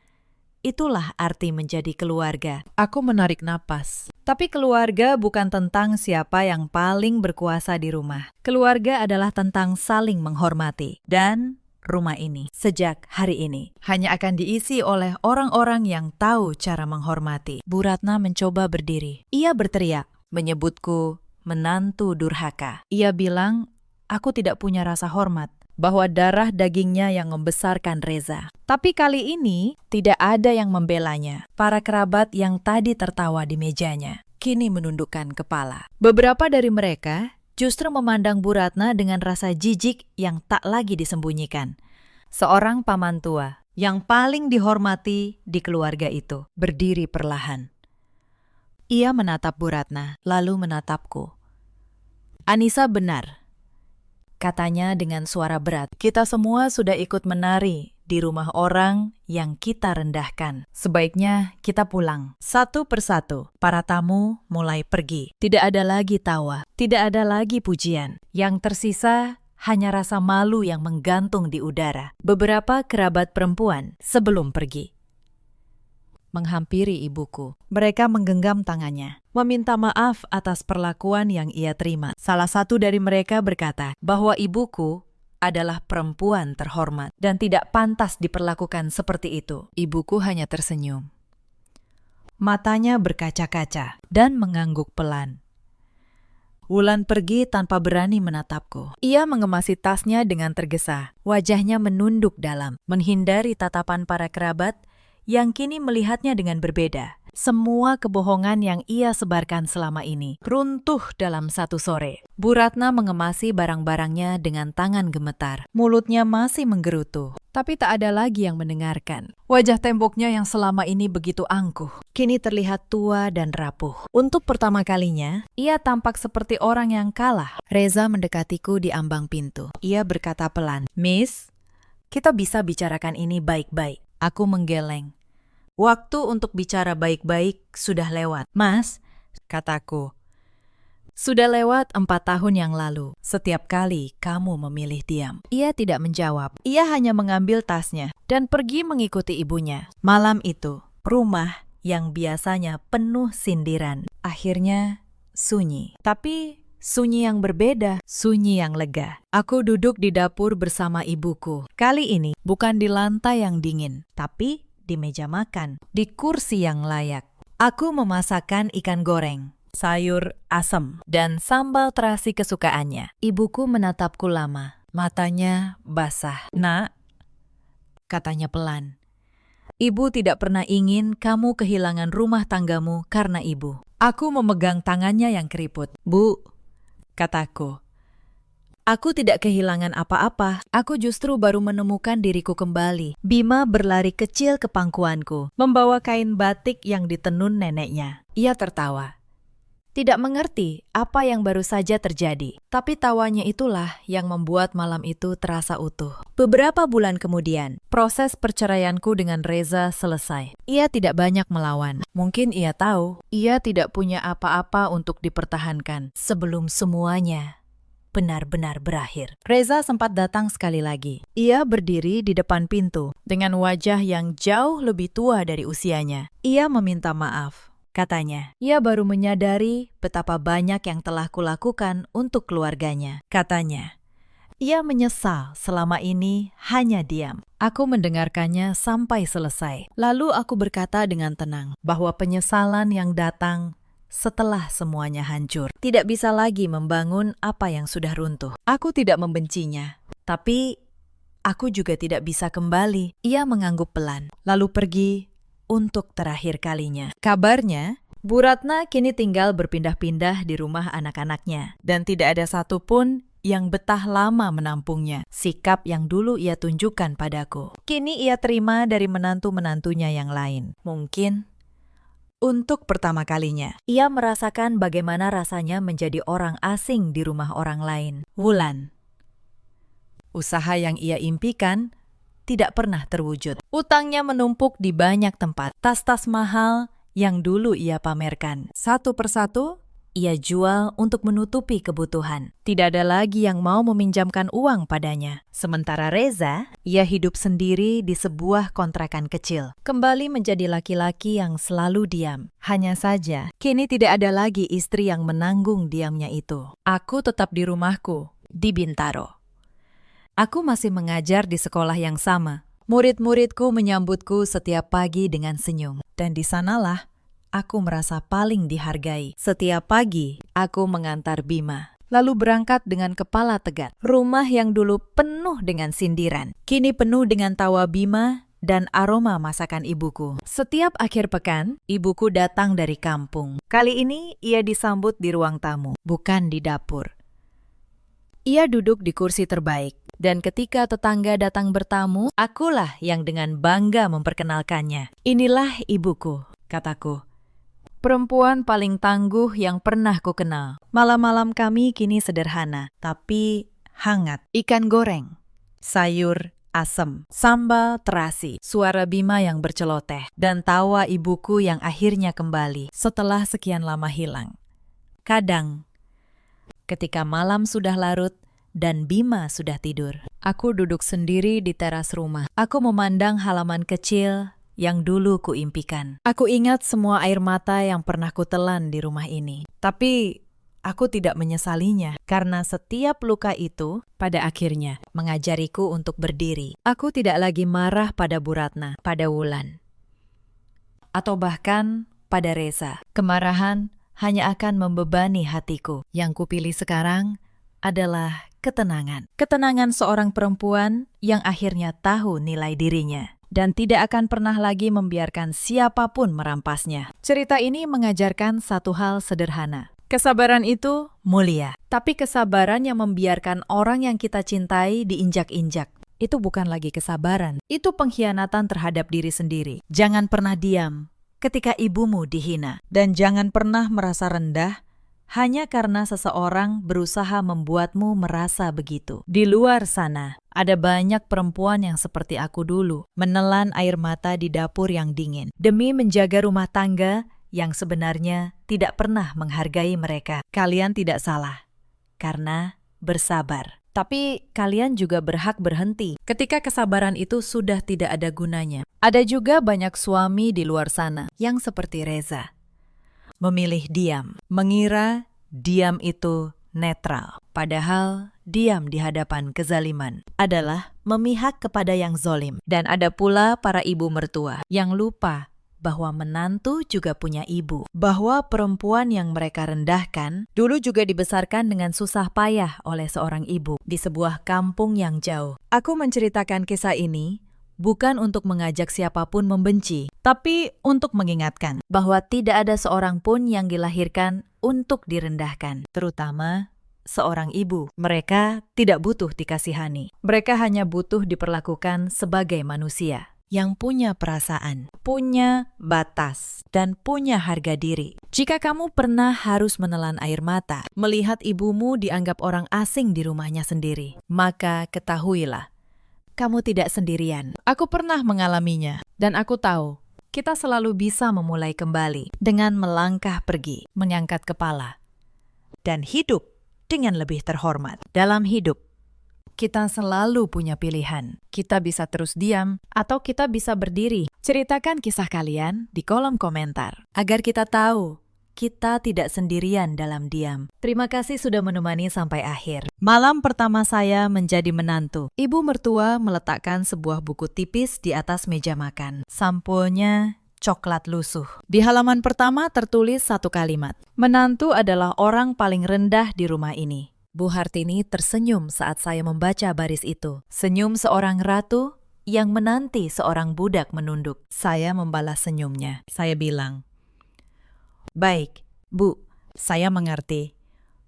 itulah arti menjadi keluarga. Aku menarik napas. Tapi keluarga bukan tentang siapa yang paling berkuasa di rumah. Keluarga adalah tentang saling menghormati. Dan rumah ini, sejak hari ini, hanya akan diisi oleh orang-orang yang tahu cara menghormati. Bu Ratna mencoba berdiri. Ia berteriak, menyebutku menantu durhaka. Ia bilang, aku tidak punya rasa hormat, bahwa darah dagingnya yang membesarkan Reza. Tapi kali ini, tidak ada yang membelanya. Para kerabat yang tadi tertawa di mejanya, kini menundukkan kepala. Beberapa dari mereka justru memandang Bu Ratna dengan rasa jijik yang tak lagi disembunyikan. Seorang paman tua yang paling dihormati di keluarga itu berdiri perlahan. Ia menatap Bu Ratna, lalu menatapku. Anissa benar, katanya dengan suara berat. Kita semua sudah ikut menari di rumah orang yang kita rendahkan. Sebaiknya kita pulang. Satu persatu, para tamu mulai pergi. Tidak ada lagi tawa, tidak ada lagi pujian. Yang tersisa hanya rasa malu yang menggantung di udara. Beberapa kerabat perempuan sebelum pergi menghampiri ibuku. Mereka menggenggam tangannya, meminta maaf atas perlakuan yang ia terima. Salah satu dari mereka berkata bahwa ibuku adalah perempuan terhormat dan tidak pantas diperlakukan seperti itu. Ibuku hanya tersenyum. Matanya berkaca-kaca dan mengangguk pelan. Wulan pergi tanpa berani menatapku. Ia mengemasi tasnya dengan tergesa. Wajahnya menunduk dalam, menghindari tatapan para kerabat yang kini melihatnya dengan berbeda. Semua kebohongan yang ia sebarkan selama ini runtuh dalam satu sore. Bu Ratna mengemasi barang-barangnya dengan tangan gemetar. Mulutnya masih menggerutu, tapi tak ada lagi yang mendengarkan. Wajah temboknya yang selama ini begitu angkuh, kini terlihat tua dan rapuh. Untuk pertama kalinya, ia tampak seperti orang yang kalah. Reza mendekatiku di ambang pintu. Ia berkata pelan, "Miss, kita bisa bicarakan ini baik-baik." Aku menggeleng. Waktu untuk bicara baik-baik sudah lewat. Mas, kataku, sudah lewat 4 tahun yang lalu. Setiap kali kamu memilih diam. Ia tidak menjawab. Ia hanya mengambil tasnya dan pergi mengikuti ibunya. Malam itu, Rumah yang biasanya penuh sindiran, akhirnya sunyi. Tapi sunyi yang berbeda, sunyi yang lega. Aku duduk di dapur bersama ibuku. Kali ini bukan di lantai yang dingin, tapi di meja makan, di kursi yang layak. Aku memasakkan ikan goreng, sayur asem, dan sambal terasi kesukaannya. Ibuku menatapku lama, matanya basah. "Nak," katanya pelan, "ibu tidak pernah ingin kamu kehilangan rumah tanggamu karena ibu." Aku memegang tangannya yang keriput. "Bu," kataku, "aku tidak kehilangan apa-apa. Aku justru baru menemukan diriku kembali." Bima berlari kecil ke pangkuanku, membawa kain batik yang ditenun neneknya. Ia tertawa. Tidak mengerti apa yang baru saja terjadi, tapi tawanya itulah yang membuat malam itu terasa utuh. Beberapa bulan kemudian, proses perceraianku dengan Reza selesai. Ia tidak banyak melawan. Mungkin ia tahu, ia tidak punya apa-apa untuk dipertahankan sebelum semuanya benar-benar berakhir. Reza sempat datang sekali lagi. Ia berdiri di depan pintu dengan wajah yang jauh lebih tua dari usianya. Ia meminta maaf. Katanya, ia baru menyadari betapa banyak yang telah kulakukan untuk keluarganya. Katanya, ia menyesal selama ini hanya diam. Aku mendengarkannya sampai selesai. Lalu aku berkata dengan tenang bahwa penyesalan yang datang setelah semuanya hancur tidak bisa lagi membangun apa yang sudah runtuh. Aku tidak membencinya, tapi aku juga tidak bisa kembali. Ia mengangguk pelan, lalu pergi untuk terakhir kalinya. Kabarnya, Bu Ratna kini tinggal berpindah-pindah di rumah anak-anaknya, dan tidak ada satupun yang betah lama menampungnya. Sikap yang dulu ia tunjukkan padaku, kini ia terima dari menantu-menantunya yang lain. Mungkin untuk pertama kalinya, ia merasakan bagaimana rasanya menjadi orang asing di rumah orang lain. Wulan, usaha yang ia impikan tidak pernah terwujud. Utangnya menumpuk di banyak tempat. Tas-tas mahal yang dulu ia pamerkan, satu persatu ia jual untuk menutupi kebutuhan. Tidak ada lagi yang mau meminjamkan uang padanya. Sementara Reza, ia hidup sendiri di sebuah kontrakan kecil. Kembali menjadi laki-laki yang selalu diam. Hanya saja, kini tidak ada lagi istri yang menanggung diamnya itu. Aku tetap di rumahku, di Bintaro. Aku masih mengajar di sekolah yang sama. Murid-muridku menyambutku setiap pagi dengan senyum. Dan di sanalah aku merasa paling dihargai. Setiap pagi, aku mengantar Bima, lalu berangkat dengan kepala tegak. Rumah yang dulu penuh dengan sindiran, kini penuh dengan tawa Bima dan aroma masakan ibuku. Setiap akhir pekan, ibuku datang dari kampung. Kali ini, ia disambut di ruang tamu, bukan di dapur. Ia duduk di kursi terbaik. Dan ketika tetangga datang bertamu, akulah yang dengan bangga memperkenalkannya. "Inilah ibuku," kataku. "Perempuan paling tangguh yang pernah kukenal." Malam-malam kami kini sederhana, tapi hangat. Ikan goreng, sayur asem, sambal terasi, suara Bima yang berceloteh, dan tawa ibuku yang akhirnya kembali setelah sekian lama hilang. Kadang, ketika malam sudah larut, dan Bima sudah tidur, aku duduk sendiri di teras rumah. Aku memandang halaman kecil yang dulu kuimpikan. Aku ingat semua air mata yang pernah kutelan di rumah ini. Tapi aku tidak menyesalinya, karena setiap luka itu pada akhirnya mengajariku untuk berdiri. Aku tidak lagi marah pada Bu Ratna, pada Wulan, atau bahkan pada Reza. Kemarahan hanya akan membebani hatiku. Yang kupilih sekarang adalah ketenangan. Ketenangan seorang perempuan yang akhirnya tahu nilai dirinya dan tidak akan pernah lagi membiarkan siapapun merampasnya. Cerita ini mengajarkan satu hal sederhana. Kesabaran itu mulia, tapi kesabaran yang membiarkan orang yang kita cintai diinjak-injak, itu bukan lagi kesabaran. Itu pengkhianatan terhadap diri sendiri. Jangan pernah diam ketika ibumu dihina, dan jangan pernah merasa rendah hanya karena seseorang berusaha membuatmu merasa begitu. Di luar sana, ada banyak perempuan yang seperti aku dulu, menelan air mata di dapur yang dingin, demi menjaga rumah tangga yang sebenarnya tidak pernah menghargai mereka. Kalian tidak salah, karena bersabar. Tapi kalian juga berhak berhenti ketika kesabaran itu sudah tidak ada gunanya. Ada juga banyak suami di luar sana yang seperti Reza. Memilih diam, mengira diam itu netral. Padahal diam di hadapan kezaliman adalah memihak kepada yang zolim. Dan ada pula para ibu mertua yang lupa bahwa menantu juga punya ibu. Bahwa perempuan yang mereka rendahkan dulu juga dibesarkan dengan susah payah oleh seorang ibu di sebuah kampung yang jauh. Aku menceritakan kisah ini bukan untuk mengajak siapapun membenci, tapi untuk mengingatkan bahwa tidak ada seorang pun yang dilahirkan untuk direndahkan, terutama seorang ibu. Mereka tidak butuh dikasihani. Mereka hanya butuh diperlakukan sebagai manusia yang punya perasaan, punya batas, dan punya harga diri. Jika kamu pernah harus menelan air mata melihat ibumu dianggap orang asing di rumahnya sendiri, maka ketahuilah, kamu tidak sendirian. Aku pernah mengalaminya, dan aku tahu kita selalu bisa memulai kembali dengan melangkah pergi, mengangkat kepala, dan hidup dengan lebih terhormat. Dalam hidup, kita selalu punya pilihan. Kita bisa terus diam atau kita bisa berdiri. Ceritakan kisah kalian di kolom komentar agar kita tahu kita tidak sendirian dalam diam. Terima kasih sudah menemani sampai akhir. Malam pertama saya menjadi menantu. Ibu mertua meletakkan sebuah buku tipis di atas meja makan. Sampulnya coklat lusuh. Di halaman pertama tertulis satu kalimat. Menantu adalah orang paling rendah di rumah ini. Bu Hartini tersenyum saat saya membaca baris itu. Senyum seorang ratu yang menanti seorang budak menunduk. Saya membalas senyumnya. Saya bilang, "Baik, Bu, saya mengerti."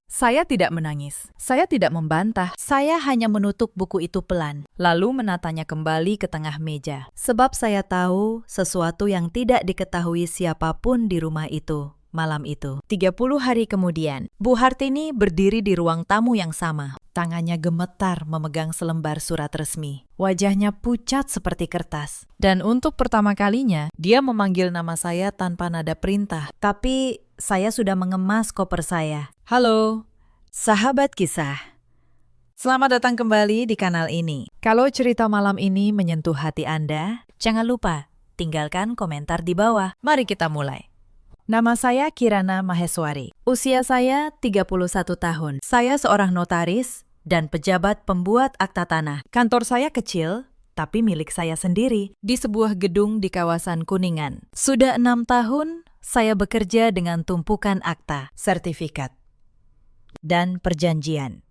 Saya tidak menangis. Saya tidak membantah. Saya hanya menutup buku itu pelan, lalu menatanya kembali ke tengah meja. Sebab saya tahu sesuatu yang tidak diketahui siapapun di rumah itu. Malam itu, 30 hari kemudian, Bu Hartini berdiri di ruang tamu yang sama. Tangannya gemetar memegang selembar surat resmi. Wajahnya pucat seperti kertas. Dan untuk pertama kalinya, dia memanggil nama saya tanpa nada perintah. Tapi saya sudah mengemas koper saya. Halo, sahabat kisah. Selamat datang kembali di kanal ini. Kalau cerita malam ini menyentuh hati Anda, jangan lupa tinggalkan komentar di bawah. Mari kita mulai. Nama saya Kirana Maheswari. Usia saya 31 tahun. Saya seorang notaris dan pejabat pembuat akta tanah. Kantor saya kecil, tapi milik saya sendiri, di sebuah gedung di kawasan Kuningan. Sudah 6 tahun, saya bekerja dengan tumpukan akta, sertifikat, dan perjanjian.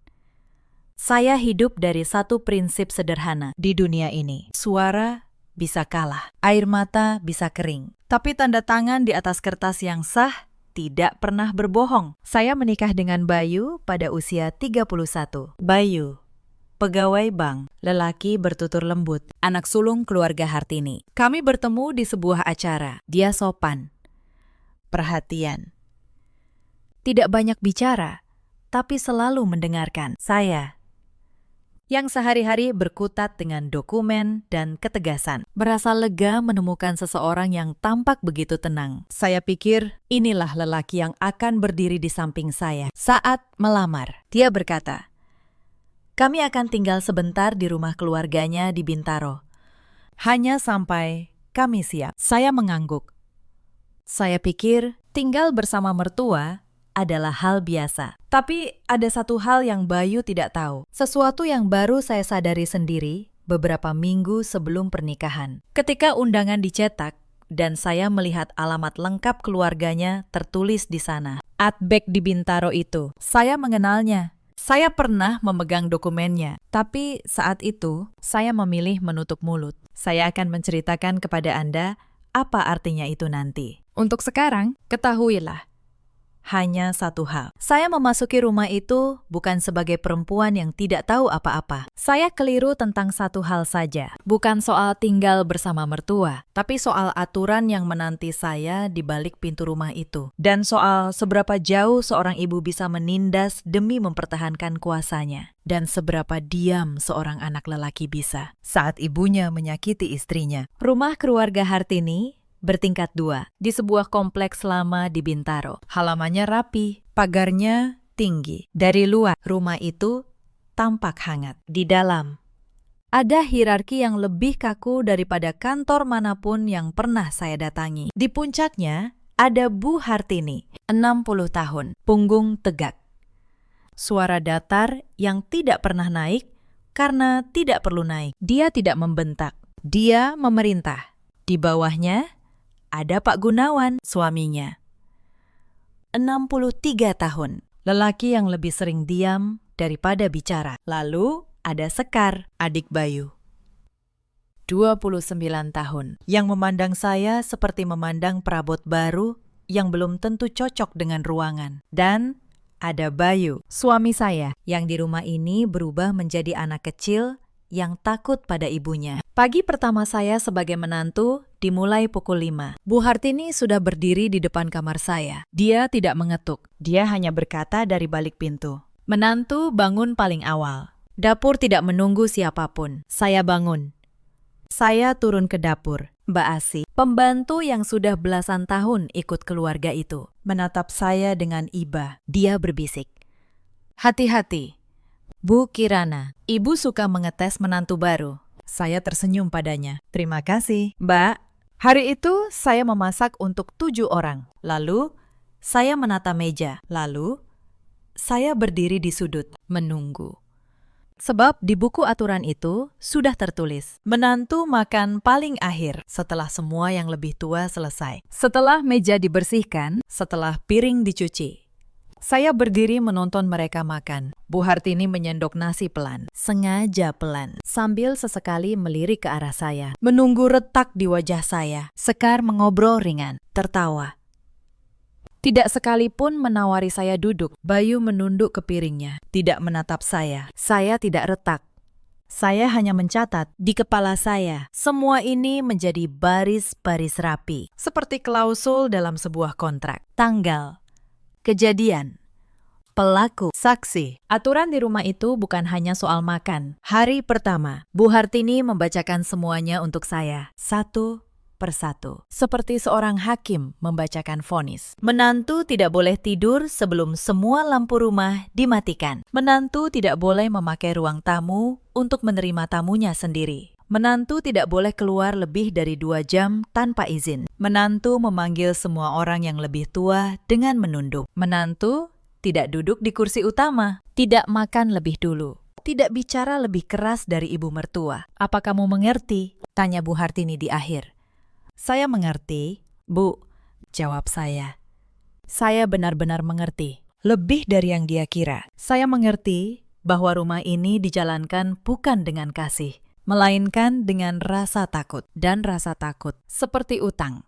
Saya hidup dari satu prinsip sederhana di dunia ini. Suara bisa kalah, air mata bisa kering. Tapi tanda tangan di atas kertas yang sah tidak pernah berbohong. Saya menikah dengan Bayu pada usia 31. Bayu, pegawai bank, lelaki bertutur lembut, anak sulung keluarga Hartini. Kami bertemu di sebuah acara. Dia sopan, perhatian, tidak banyak bicara, tapi selalu mendengarkan. Saya yang sehari-hari berkutat dengan dokumen dan ketegasan, merasa lega menemukan seseorang yang tampak begitu tenang. Saya pikir inilah lelaki yang akan berdiri di samping saya saat melamar. Dia berkata, "Kami akan tinggal sebentar di rumah keluarganya di Bintaro. Hanya sampai kami siap." Saya mengangguk. Saya pikir tinggal bersama mertua adalah hal biasa. Tapi ada satu hal yang Bayu tidak tahu. Sesuatu yang baru saya sadari sendiri beberapa minggu sebelum pernikahan. Ketika undangan dicetak dan saya melihat alamat lengkap keluarganya tertulis di sana. Atbek di Bintaro itu. Saya mengenalnya. Saya pernah memegang dokumennya. Tapi saat itu saya memilih menutup mulut. Saya akan menceritakan kepada Anda apa artinya itu nanti. Untuk sekarang, ketahuilah. Hanya satu hal. Saya memasuki rumah itu bukan sebagai perempuan yang tidak tahu apa-apa. Saya keliru tentang satu hal saja. Bukan soal tinggal bersama mertua, tapi soal aturan yang menanti saya di balik pintu rumah itu. Dan soal seberapa jauh seorang ibu bisa menindas demi mempertahankan kuasanya. Dan seberapa diam seorang anak lelaki bisa saat ibunya menyakiti istrinya. Rumah keluarga Hartini bertingkat 2 di sebuah kompleks lama di Bintaro. Halamannya rapi, pagarnya tinggi. Dari luar, rumah itu tampak hangat. Di dalam, ada hierarki yang lebih kaku daripada kantor manapun yang pernah saya datangi. Di puncaknya, ada Bu Hartini, 60 tahun, punggung tegak. Suara datar yang tidak pernah naik karena tidak perlu naik. Dia tidak membentak, dia memerintah. Di bawahnya, ada Pak Gunawan, suaminya. 63 tahun, lelaki yang lebih sering diam daripada bicara. Lalu ada Sekar, adik Bayu. 29 tahun, yang memandang saya seperti memandang perabot baru yang belum tentu cocok dengan ruangan. Dan ada Bayu, suami saya, yang di rumah ini berubah menjadi anak kecil yang takut pada ibunya. Pagi pertama saya sebagai menantu dimulai pukul 5. Bu Hartini sudah berdiri di depan kamar saya. Dia tidak mengetuk, dia hanya berkata dari balik pintu. Menantu bangun paling awal. Dapur tidak menunggu siapapun. Saya bangun. Saya turun ke dapur. Mbak Asi, pembantu yang sudah belasan tahun ikut keluarga itu, menatap saya dengan iba. Dia berbisik, "Hati-hati, Bu Kirana, Ibu suka mengetes menantu baru." Saya tersenyum padanya. "Terima kasih, Mbak." Hari itu saya memasak untuk 7 orang. Lalu saya menata meja. Lalu saya berdiri di sudut, menunggu. Sebab di buku aturan itu sudah tertulis, menantu makan paling akhir setelah semua yang lebih tua selesai. Setelah meja dibersihkan, setelah piring dicuci. Saya berdiri menonton mereka makan. Bu Hartini menyendok nasi pelan, sengaja pelan, sambil sesekali melirik ke arah saya. Menunggu retak di wajah saya. Sekar mengobrol ringan, tertawa. Tidak sekalipun menawari saya duduk. Bayu menunduk ke piringnya, tidak menatap saya. Saya tidak retak. Saya hanya mencatat di kepala saya. Semua ini menjadi baris-baris rapi, seperti klausul dalam sebuah kontrak. Tanggal, kejadian, pelaku, saksi. Aturan di rumah itu bukan hanya soal makan. Hari pertama, Bu Hartini membacakan semuanya untuk saya, satu persatu, seperti seorang hakim membacakan vonis. Menantu tidak boleh tidur sebelum semua lampu rumah dimatikan. Menantu tidak boleh memakai ruang tamu untuk menerima tamunya sendiri. Menantu tidak boleh keluar lebih dari 2 jam tanpa izin. Menantu memanggil semua orang yang lebih tua dengan menunduk. Menantu tidak duduk di kursi utama, tidak makan lebih dulu, tidak bicara lebih keras dari ibu mertua. "Apa kamu mengerti?" tanya Bu Hartini di akhir. "Saya mengerti, Bu," jawab saya. Saya benar-benar mengerti, lebih dari yang dia kira. Saya mengerti bahwa rumah ini dijalankan bukan dengan kasih, melainkan dengan rasa takut. Dan rasa takut, seperti utang,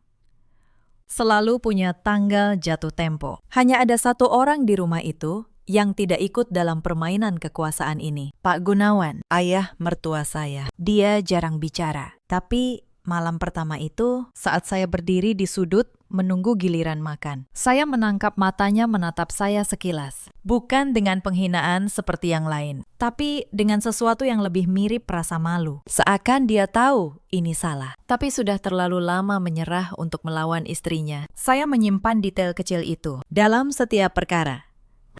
selalu punya tanggal jatuh tempo. Hanya ada 1 orang di rumah itu yang tidak ikut dalam permainan kekuasaan ini. Pak Gunawan, ayah mertua saya. Dia jarang bicara, tapi malam pertama itu, saat saya berdiri di sudut menunggu giliran makan, saya menangkap matanya menatap saya sekilas. Bukan dengan penghinaan seperti yang lain, tapi dengan sesuatu yang lebih mirip rasa malu. Seakan dia tahu ini salah, tapi sudah terlalu lama menyerah untuk melawan istrinya. Saya menyimpan detail kecil itu. Dalam setiap perkara,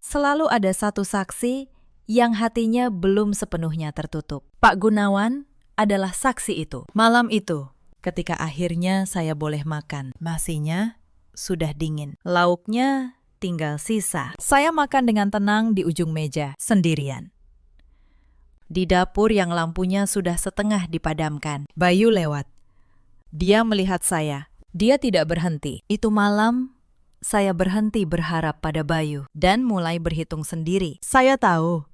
selalu ada satu saksi yang hatinya belum sepenuhnya tertutup. Pak Gunawan adalah saksi itu. Malam itu, ketika akhirnya saya boleh makan, nasinya sudah dingin, lauknya tinggal sisa. Saya makan dengan tenang di ujung meja, sendirian. Di dapur yang lampunya sudah setengah dipadamkan, Bayu lewat. Dia melihat saya. Dia tidak berhenti. Itu malam, saya berhenti berharap pada Bayu dan mulai berhitung sendiri. Saya tahu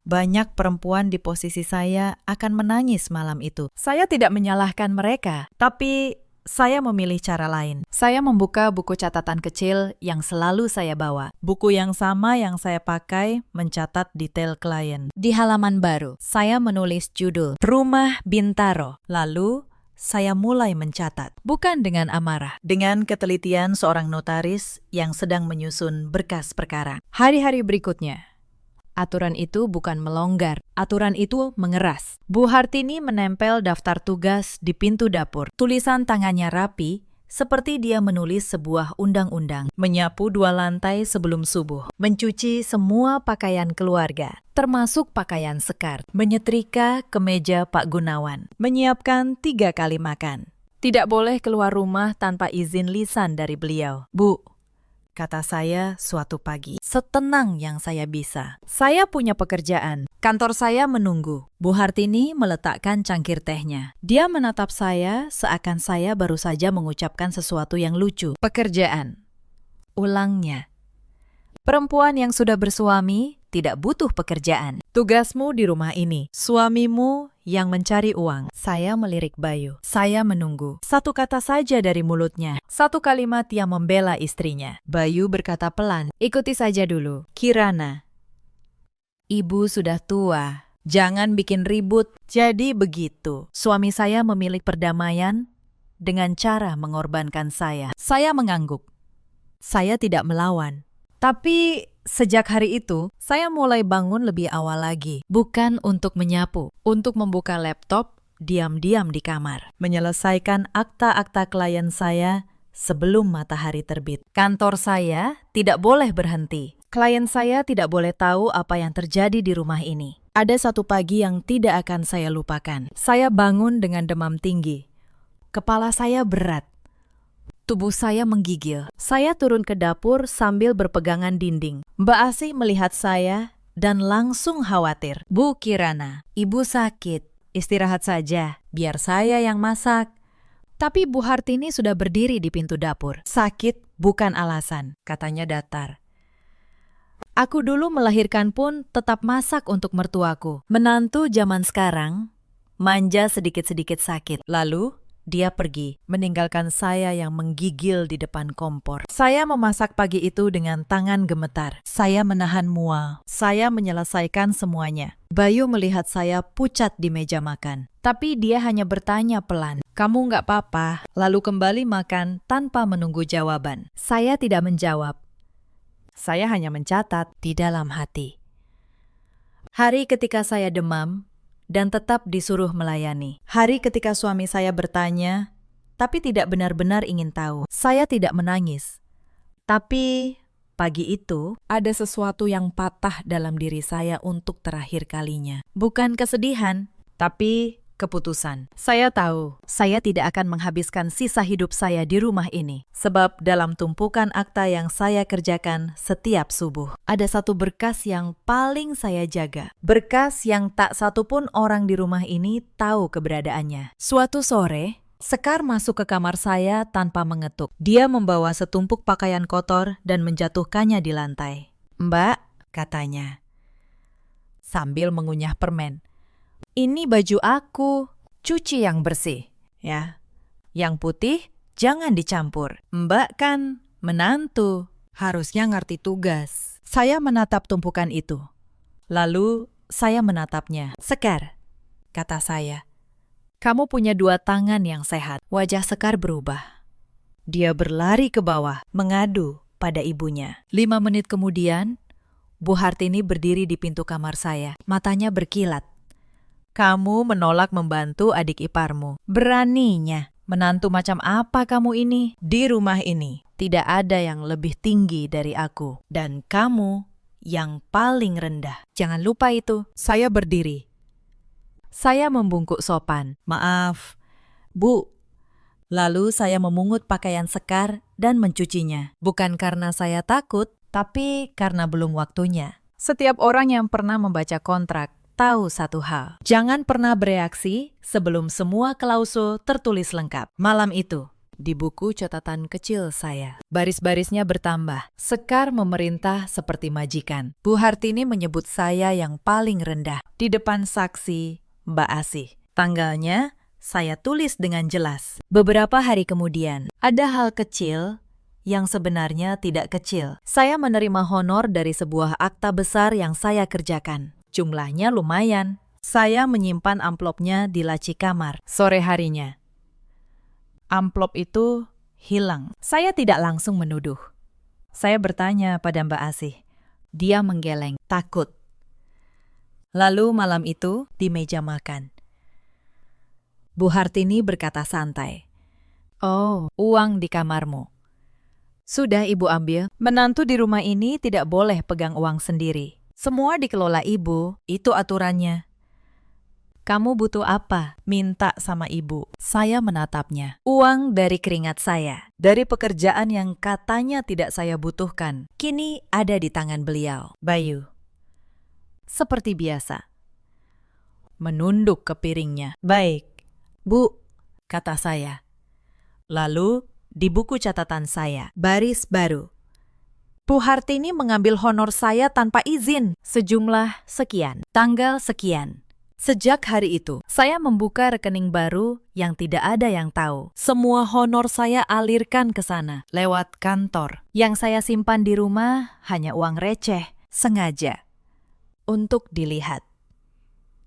banyak perempuan di posisi saya akan menangis malam itu. Saya tidak menyalahkan mereka, tapi saya memilih cara lain. Saya membuka buku catatan kecil yang selalu saya bawa. Buku yang sama yang saya pakai mencatat detail klien. Di halaman baru, saya menulis judul Rumah Bintaro. Lalu, saya mulai mencatat. Bukan dengan amarah, dengan ketelitian seorang notaris yang sedang menyusun berkas perkara. Hari-hari berikutnya, aturan itu bukan melonggar, aturan itu mengeras. Bu Hartini menempel daftar tugas di pintu dapur. Tulisan tangannya rapi, seperti dia menulis sebuah undang-undang, menyapu 2 lantai sebelum subuh, mencuci semua pakaian keluarga, termasuk pakaian Sekar, menyetrika kemeja Pak Gunawan, menyiapkan 3 kali makan. Tidak boleh keluar rumah tanpa izin lisan dari beliau. Bu, kata saya suatu pagi, setenang yang saya bisa. Saya punya pekerjaan. Kantor saya menunggu. Bu Hartini meletakkan cangkir tehnya. Dia menatap saya seakan saya baru saja mengucapkan sesuatu yang lucu. Pekerjaan. Ulangnya. Perempuan yang sudah bersuami tidak butuh pekerjaan. Tugasmu di rumah ini. Suamimu yang mencari uang. Saya melirik Bayu. Saya menunggu. Satu kata saja dari mulutnya. Satu kalimat yang membela istrinya. Bayu berkata pelan, ikuti saja dulu. Kirana. Ibu sudah tua. Jangan bikin ribut. Jadi begitu. Suami saya memilih perdamaian dengan cara mengorbankan saya. Saya mengangguk. Saya tidak melawan. Tapi sejak hari itu, saya mulai bangun lebih awal lagi. Bukan untuk menyapu, untuk membuka laptop, diam-diam di kamar. Menyelesaikan akta-akta klien saya sebelum matahari terbit. Kantor saya tidak boleh berhenti. Klien saya tidak boleh tahu apa yang terjadi di rumah ini. Ada satu pagi yang tidak akan saya lupakan. Saya bangun dengan demam tinggi. Kepala saya berat. Tubuh saya menggigil. Saya turun ke dapur sambil berpegangan dinding. Mbak Asih melihat saya dan langsung khawatir. Bu Kirana, ibu sakit. Istirahat saja, biar saya yang masak. Tapi Bu Hartini sudah berdiri di pintu dapur. Sakit bukan alasan, katanya datar. Aku dulu melahirkan pun tetap masak untuk mertuaku. Menantu zaman sekarang, manja sedikit-sedikit sakit. Lalu dia pergi, meninggalkan saya yang menggigil di depan kompor. Saya memasak pagi itu dengan tangan gemetar. Saya menahan mual. Saya menyelesaikan semuanya. Bayu melihat saya pucat di meja makan. Tapi dia hanya bertanya pelan, "Kamu nggak apa-apa?" Lalu kembali makan tanpa menunggu jawaban. Saya tidak menjawab. Saya hanya mencatat di dalam hati. Hari ketika saya demam, dan tetap disuruh melayani. Hari ketika suami saya bertanya, tapi tidak benar-benar ingin tahu. Saya tidak menangis. Tapi pagi itu, ada sesuatu yang patah dalam diri saya untuk terakhir kalinya. Bukan kesedihan, tapi keputusan. Saya tahu, saya tidak akan menghabiskan sisa hidup saya di rumah ini. Sebab dalam tumpukan akta yang saya kerjakan setiap subuh, ada satu berkas yang paling saya jaga. Berkas yang tak satupun orang di rumah ini tahu keberadaannya. Suatu sore, Sekar masuk ke kamar saya tanpa mengetuk. Dia membawa setumpuk pakaian kotor dan menjatuhkannya di lantai. "Mbak," katanya, sambil mengunyah permen. "Ini baju aku, cuci yang bersih, ya. Yang putih jangan dicampur. Mbak kan menantu, harusnya ngerti tugas." Saya menatap tumpukan itu. Lalu saya menatapnya. "Sekar," kata saya, "kamu punya 2 tangan yang sehat." Wajah Sekar berubah. Dia berlari ke bawah, mengadu pada ibunya. 5 menit kemudian, Bu Hartini berdiri di pintu kamar saya. Matanya berkilat. "Kamu menolak membantu adik iparmu. Beraninya. Menantu macam apa kamu ini? Di rumah ini tidak ada yang lebih tinggi dari aku. Dan kamu yang paling rendah. Jangan lupa itu." Saya berdiri. Saya membungkuk sopan. "Maaf, Bu." Lalu saya memungut pakaian Sekar dan mencucinya. Bukan karena saya takut, tapi karena belum waktunya. Setiap orang yang pernah membaca kontrak tahu satu hal. Jangan pernah bereaksi sebelum semua klausul tertulis lengkap. Malam itu, di buku catatan kecil saya, baris-barisnya bertambah. Sekar memerintah seperti majikan. Bu Hartini menyebut saya yang paling rendah. Di depan saksi, Mbak Asih. Tanggalnya saya tulis dengan jelas. Beberapa hari kemudian, ada hal kecil yang sebenarnya tidak kecil. Saya menerima honor dari sebuah akta besar yang saya kerjakan. Jumlahnya lumayan. Saya menyimpan amplopnya di laci kamar. Sore harinya, amplop itu hilang. Saya tidak langsung menuduh. Saya bertanya pada Mbak Asih. Dia menggeleng, takut. Lalu malam itu di meja makan, Bu Hartini berkata santai, Oh, uang di kamarmu. Sudah ibu ambil. Menantu di rumah ini tidak boleh pegang uang sendiri. Semua dikelola ibu, itu aturannya. Kamu butuh apa? Minta sama ibu. Saya menatapnya. Uang dari keringat saya. Dari pekerjaan yang katanya tidak saya butuhkan. Kini ada di tangan beliau. Bayu. Seperti biasa. Menunduk ke piringnya. Baik. Bu, kata saya. Lalu, di buku catatan saya, baris baru. Bu Hartini mengambil honor saya tanpa izin. Sejumlah sekian. Tanggal sekian. Sejak hari itu, saya membuka rekening baru yang tidak ada yang tahu. Semua honor saya alirkan ke sana, lewat kantor. Yang saya simpan di rumah hanya uang receh, sengaja. Untuk dilihat.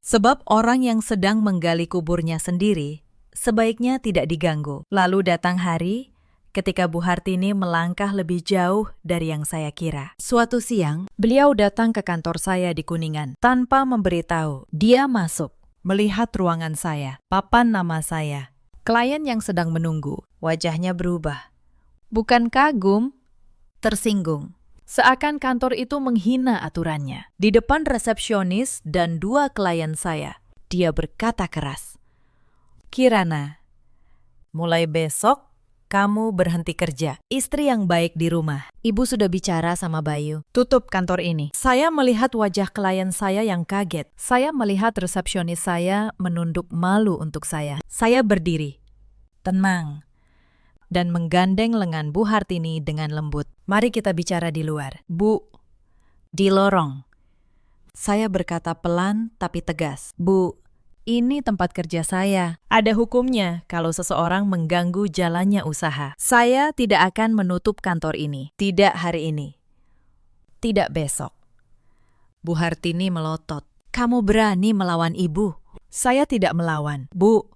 Sebab orang yang sedang menggali kuburnya sendiri, sebaiknya tidak diganggu. Lalu datang hari, ketika Bu Hartini melangkah lebih jauh dari yang saya kira. Suatu siang, beliau datang ke kantor saya di Kuningan. Tanpa memberitahu, dia masuk, melihat ruangan saya, papan nama saya. Klien yang sedang menunggu, wajahnya berubah. Bukan kagum, tersinggung. Seakan kantor itu menghina aturannya. Di depan resepsionis dan 2 klien saya, dia berkata keras, "Kirana, mulai besok, kamu berhenti kerja. Istri yang baik di rumah. Ibu sudah bicara sama Bayu. Tutup kantor ini." Saya melihat wajah klien saya yang kaget. Saya melihat resepsionis saya menunduk malu untuk saya. Saya berdiri. Tenang. Dan menggandeng lengan Bu Hartini dengan lembut. "Mari kita bicara di luar." "Bu." "Di lorong." Saya berkata pelan tapi tegas. "Bu, ini tempat kerja saya. Ada hukumnya kalau seseorang mengganggu jalannya usaha. Saya tidak akan menutup kantor ini. Tidak hari ini. Tidak besok." Bu Hartini melotot. "Kamu berani melawan ibu?" "Saya tidak melawan, Bu,"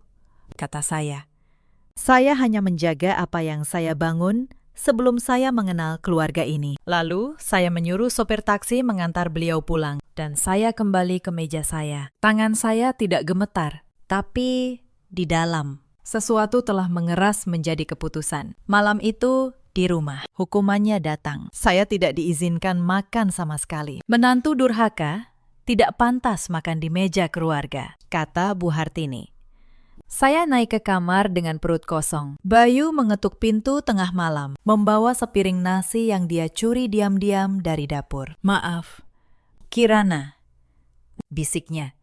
kata saya. "Saya hanya menjaga apa yang saya bangun sebelum saya mengenal keluarga ini." Lalu saya menyuruh sopir taksi mengantar beliau pulang. Dan saya kembali ke meja saya. Tangan saya tidak gemetar, tapi di dalam. Sesuatu telah mengeras menjadi keputusan. Malam itu, di rumah, hukumannya datang. Saya tidak diizinkan makan sama sekali. Menantu durhaka tidak pantas makan di meja keluarga, kata Bu Hartini. Saya naik ke kamar dengan perut kosong. Bayu mengetuk pintu tengah malam, membawa sepiring nasi yang dia curi diam-diam dari dapur. "Maaf, Kirana," bisiknya.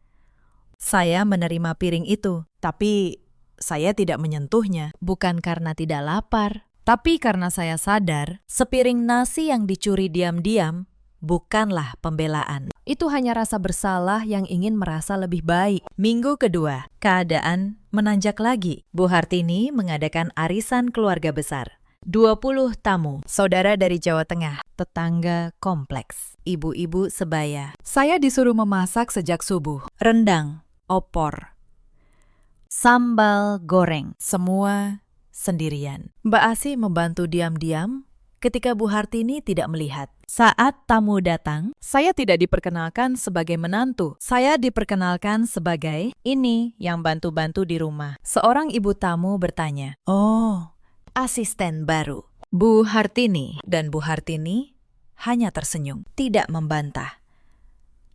Saya menerima piring itu, tapi saya tidak menyentuhnya. Bukan karena tidak lapar, tapi karena saya sadar sepiring nasi yang dicuri diam-diam bukanlah pembelaan. Itu hanya rasa bersalah yang ingin merasa lebih baik. Minggu kedua, keadaan menanjak lagi. Bu Hartini mengadakan arisan keluarga besar. 20 tamu, saudara dari Jawa Tengah, tetangga kompleks, ibu-ibu sebaya. Saya disuruh memasak sejak subuh. Rendang, opor, sambal goreng, semua sendirian. Mbak Asi membantu diam-diam ketika Bu Hartini tidak melihat. Saat tamu datang, saya tidak diperkenalkan sebagai menantu. Saya diperkenalkan sebagai ini yang bantu-bantu di rumah. Seorang ibu tamu bertanya, "Oh, asisten baru." Bu Hartini, dan Bu Hartini hanya tersenyum, tidak membantah.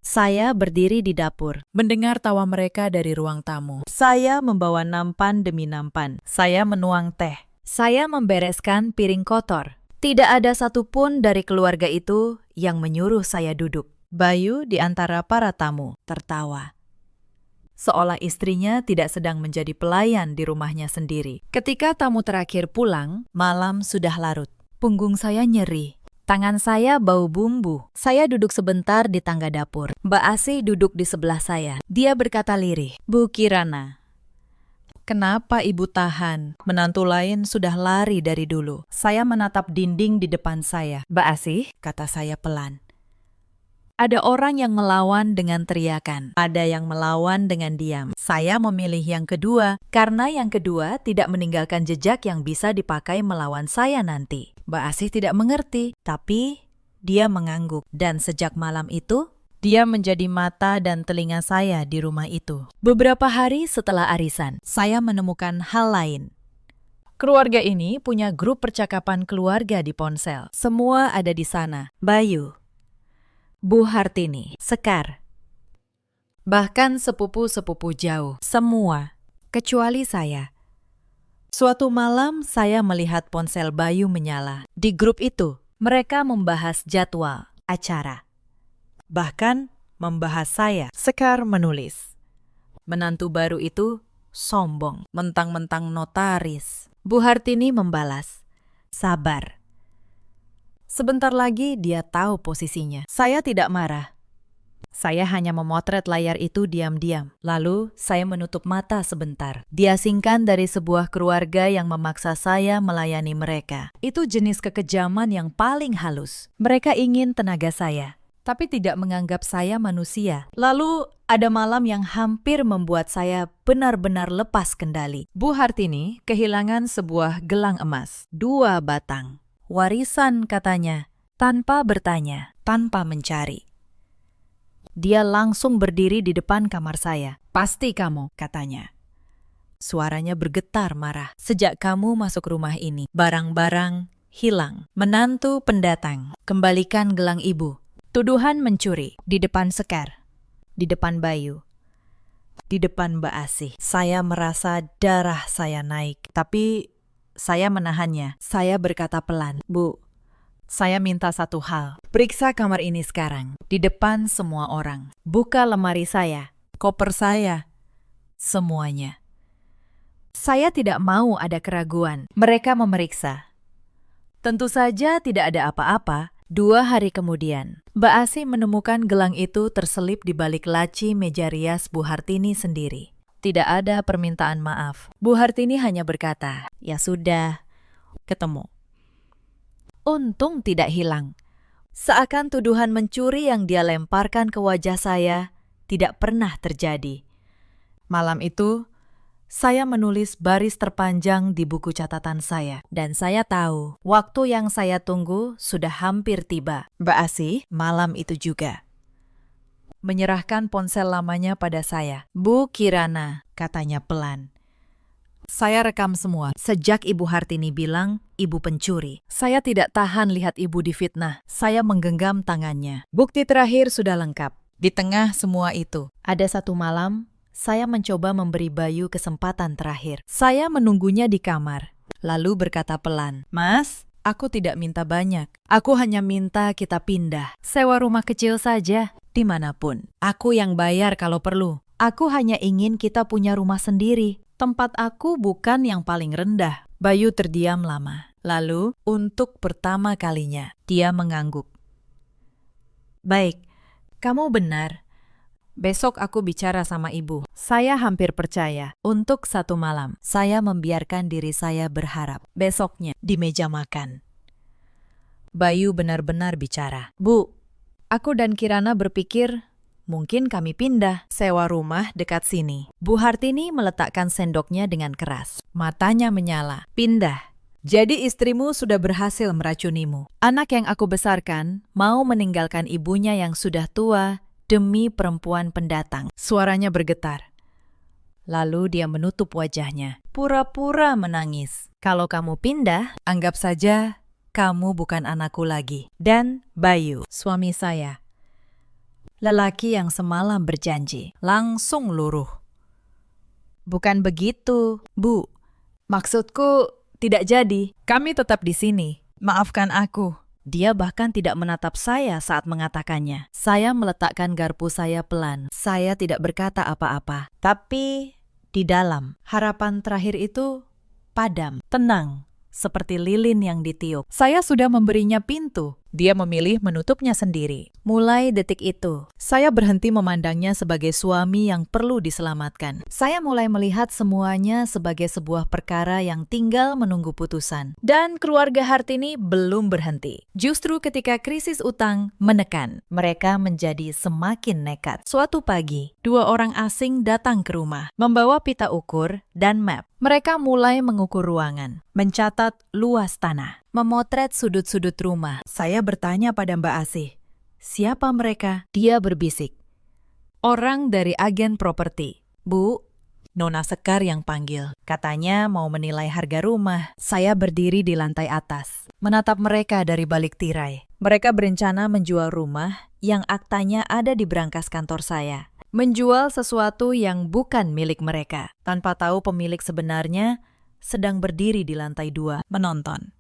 Saya berdiri di dapur, mendengar tawa mereka dari ruang tamu. Saya membawa nampan demi nampan. Saya menuang teh. Saya membereskan piring kotor. Tidak ada satupun dari keluarga itu yang menyuruh saya duduk. Bayu di antara para tamu tertawa. Seolah istrinya tidak sedang menjadi pelayan di rumahnya sendiri. Ketika tamu terakhir pulang, malam sudah larut. Punggung saya nyeri. Tangan saya bau bumbu. Saya duduk sebentar di tangga dapur. Mbak Asi duduk di sebelah saya. Dia berkata lirih, "Bu Kirana, kenapa ibu tahan? Menantu lain sudah lari dari dulu." Saya menatap dinding di depan saya. "Mbak Asi," kata saya pelan. "Ada orang yang melawan dengan teriakan. Ada yang melawan dengan diam. Saya memilih yang kedua, karena yang kedua tidak meninggalkan jejak yang bisa dipakai melawan saya nanti." Mbak Asih tidak mengerti, tapi dia mengangguk. Dan sejak malam itu, dia menjadi mata dan telinga saya di rumah itu. Beberapa hari setelah arisan, saya menemukan hal lain. Keluarga ini punya grup percakapan keluarga di ponsel. Semua ada di sana. Bayu, Bu Hartini, Sekar. Bahkan sepupu-sepupu jauh. Semua, kecuali saya. Suatu malam saya melihat ponsel Bayu menyala. Di grup itu, mereka membahas jadwal acara. Bahkan membahas saya. Sekar menulis. Menantu baru itu sombong, mentang-mentang notaris. Bu Hartini membalas, sabar. Sebentar lagi dia tahu posisinya. Saya tidak marah. Saya hanya memotret layar itu diam-diam. Lalu saya menutup mata sebentar. Diasingkan dari sebuah keluarga yang memaksa saya melayani mereka. Itu jenis kekejaman yang paling halus. Mereka ingin tenaga saya, tapi tidak menganggap saya manusia. Lalu ada malam yang hampir membuat saya benar-benar lepas kendali. Bu Hartini kehilangan sebuah gelang emas, 2 batang. Warisan katanya, tanpa bertanya, tanpa mencari. Dia langsung berdiri di depan kamar saya. Pasti kamu, katanya. Suaranya bergetar marah. Sejak kamu masuk rumah ini, barang-barang hilang. Menantu pendatang, kembalikan gelang ibu. Tuduhan mencuri di depan Sekar, di depan Bayu, di depan Mbak Asih. Saya merasa darah saya naik, tapi saya menahannya. Saya berkata pelan, Bu, saya minta satu hal. Periksa kamar ini sekarang, di depan semua orang. Buka lemari saya, koper saya, semuanya. Saya tidak mau ada keraguan. Mereka memeriksa. Tentu saja tidak ada apa-apa. 2 hari kemudian, Mbak Asih menemukan gelang itu terselip di balik laci meja rias Bu Hartini sendiri. Tidak ada permintaan maaf. Bu Hartini hanya berkata, ya sudah, ketemu. Untung tidak hilang. Seakan tuduhan mencuri yang dia lemparkan ke wajah saya tidak pernah terjadi. Malam itu, saya menulis baris terpanjang di buku catatan saya. Dan saya tahu, waktu yang saya tunggu sudah hampir tiba. Mbak Asih, malam itu juga menyerahkan ponsel lamanya pada saya. Bu Kirana, katanya pelan. Saya rekam semua. Sejak Ibu Hartini bilang, ibu pencuri. Saya tidak tahan lihat ibu difitnah. Saya menggenggam tangannya. Bukti terakhir sudah lengkap. Di tengah semua itu, ada satu malam, saya mencoba memberi Bayu kesempatan terakhir. Saya menunggunya di kamar, lalu berkata pelan, Mas, aku tidak minta banyak. Aku hanya minta kita pindah. Sewa rumah kecil saja, dimanapun. Aku yang bayar kalau perlu. Aku hanya ingin kita punya rumah sendiri. Tempat aku bukan yang paling rendah. Bayu terdiam lama. Lalu, untuk pertama kalinya, dia mengangguk. Baik, kamu benar. Besok aku bicara sama ibu. Saya hampir percaya. Untuk 1 malam, saya membiarkan diri saya berharap. Besoknya, di meja makan, Bayu benar-benar bicara. Bu, aku dan Kirana berpikir mungkin kami pindah, sewa rumah dekat sini. Bu Hartini meletakkan sendoknya dengan keras. Matanya menyala. Pindah. Jadi istrimu sudah berhasil meracunimu. Anak yang aku besarkan mau meninggalkan ibunya yang sudah tua demi perempuan pendatang. Suaranya bergetar. Lalu dia menutup wajahnya. Pura-pura menangis. Kalau kamu pindah, anggap saja kamu bukan anakku lagi. Dan Bayu, suami saya. Lelaki yang semalam berjanji, langsung luruh. Bukan begitu, Bu. Maksudku tidak jadi. Kami tetap di sini. Maafkan aku. Dia bahkan tidak menatap saya saat mengatakannya. Saya meletakkan garpu saya pelan. Saya tidak berkata apa-apa. Tapi di dalam, harapan terakhir itu padam, tenang, seperti lilin yang ditiup. Saya sudah memberinya pintu. Dia memilih menutupnya sendiri. Mulai detik itu, saya berhenti memandangnya sebagai suami yang perlu diselamatkan. Saya mulai melihat semuanya sebagai sebuah perkara yang tinggal menunggu putusan. Dan keluarga Hartini belum berhenti. Justru ketika krisis utang menekan, mereka menjadi semakin nekat. Suatu pagi, 2 orang asing datang ke rumah, membawa pita ukur dan map. Mereka mulai mengukur ruangan, mencatat luas tanah, memotret sudut-sudut rumah. Saya bertanya pada Mbak Asih, siapa mereka? Dia berbisik, orang dari agen properti. Bu, Nona Sekar yang panggil. Katanya mau menilai harga rumah. Saya berdiri di lantai atas, menatap mereka dari balik tirai. Mereka berencana menjual rumah yang aktanya ada di brankas kantor saya. Menjual sesuatu yang bukan milik mereka. Tanpa tahu pemilik sebenarnya sedang berdiri di lantai 2 menonton.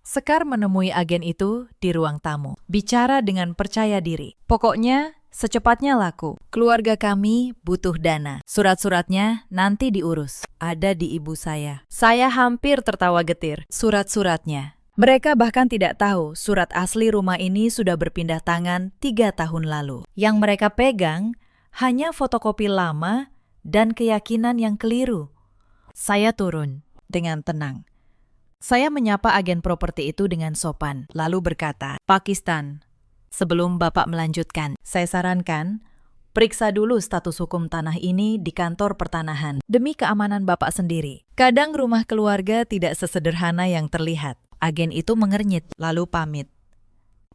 Sekar menemui agen itu di ruang tamu. Bicara dengan percaya diri. Pokoknya, secepatnya laku. Keluarga kami butuh dana. Surat-suratnya nanti diurus. Ada di ibu saya. Saya hampir tertawa getir. Surat-suratnya. Mereka bahkan tidak tahu surat asli rumah ini sudah berpindah tangan 3 tahun lalu. Yang mereka pegang hanya fotokopi lama dan keyakinan yang keliru. Saya turun dengan tenang. Saya menyapa agen properti itu dengan sopan, lalu berkata, Pakistan. Sebelum Bapak melanjutkan, saya sarankan, periksa dulu status hukum tanah ini di kantor pertanahan, demi keamanan Bapak sendiri. Kadang rumah keluarga tidak sesederhana yang terlihat. Agen itu mengernyit, lalu pamit.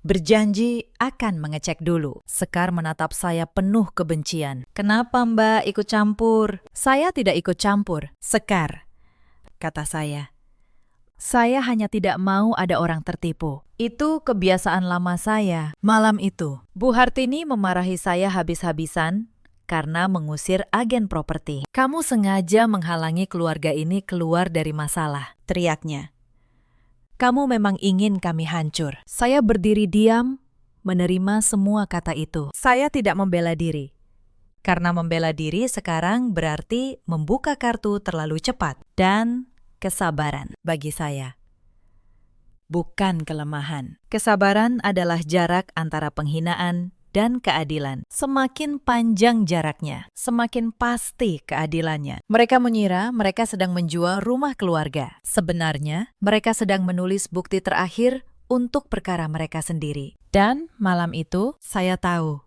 Berjanji akan mengecek dulu. Sekar menatap saya penuh kebencian. Kenapa Mbak ikut campur? Saya tidak ikut campur. Sekar, kata saya. Saya hanya tidak mau ada orang tertipu. Itu kebiasaan lama saya. Malam itu, Bu Hartini memarahi saya habis-habisan karena mengusir agen properti. Kamu sengaja menghalangi keluarga ini keluar dari masalah, teriaknya. Kamu memang ingin kami hancur. Saya berdiri diam, menerima semua kata itu. Saya tidak membela diri. Karena membela diri sekarang berarti membuka kartu terlalu cepat. Dan kesabaran bagi saya. Bukan kelemahan. Kesabaran adalah jarak antara penghinaan dan keadilan. Semakin panjang jaraknya, semakin pasti keadilannya. Mereka mengira mereka sedang menjual rumah keluarga. Sebenarnya, mereka sedang menulis bukti terakhir untuk perkara mereka sendiri. Dan malam itu, saya tahu.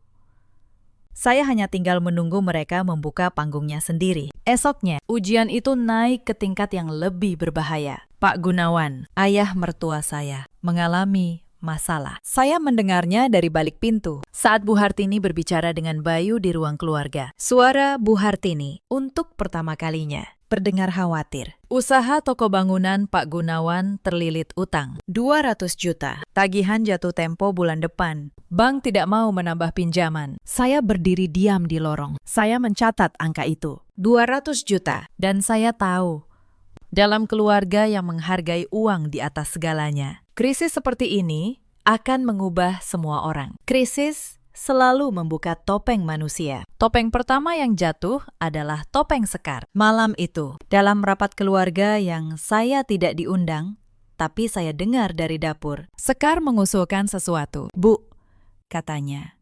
Saya hanya tinggal menunggu mereka membuka panggungnya sendiri. Esoknya, ujian itu naik ke tingkat yang lebih berbahaya. Pak Gunawan, ayah mertua saya, mengalami masalah. Saya mendengarnya dari balik pintu saat Bu Hartini berbicara dengan Bayu di ruang keluarga. Suara Bu Hartini untuk pertama kalinya terdengar khawatir. Usaha toko bangunan Pak Gunawan terlilit utang 200 juta. Tagihan jatuh tempo bulan depan. Bank tidak mau menambah pinjaman. Saya berdiri diam di lorong. Saya mencatat angka itu. 200 juta. Dan saya tahu, dalam keluarga yang menghargai uang di atas segalanya, krisis seperti ini akan mengubah semua orang. Krisis selalu membuka topeng manusia. Topeng pertama yang jatuh adalah topeng Sekar. Malam itu, dalam rapat keluarga yang saya tidak diundang, tapi saya dengar dari dapur, Sekar mengusulkan sesuatu. Bu, katanya,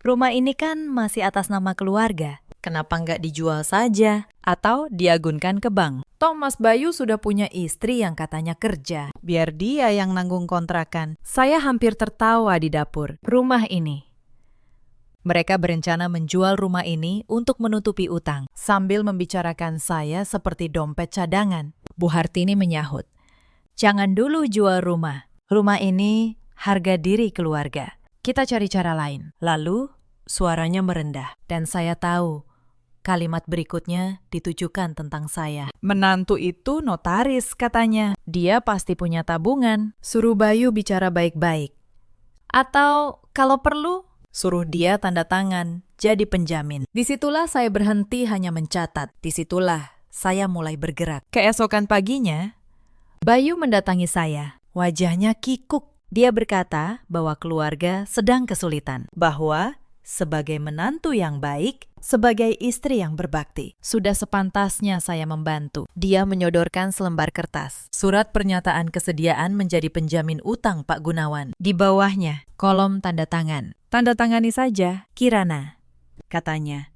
rumah ini kan masih atas nama keluarga. Kenapa nggak dijual saja? Atau diagunkan ke bank? Toh Mas Bayu sudah punya istri yang katanya kerja. Biar dia yang nanggung kontrakan. Saya hampir tertawa di dapur. Rumah ini. Mereka berencana menjual rumah ini untuk menutupi utang. Sambil membicarakan saya seperti dompet cadangan. Bu Hartini menyahut. Jangan dulu jual rumah. Rumah ini harga diri keluarga. Kita cari cara lain. Lalu suaranya merendah. Dan saya tahu kalimat berikutnya ditujukan tentang saya. Menantu itu notaris katanya. Dia pasti punya tabungan. Suruh Bayu bicara baik-baik. Atau kalau perlu, suruh dia tanda tangan jadi penjamin. Disitulah saya berhenti hanya mencatat. Disitulah saya mulai bergerak. Keesokan paginya, Bayu mendatangi saya. Wajahnya kikuk. Dia berkata bahwa keluarga sedang kesulitan. Bahwa sebagai menantu yang baik, sebagai istri yang berbakti, sudah sepantasnya saya membantu. Dia menyodorkan selembar kertas. Surat pernyataan kesediaan menjadi penjamin utang Pak Gunawan. Di bawahnya, kolom tanda tangan. Tanda tangani saja, Kirana, katanya.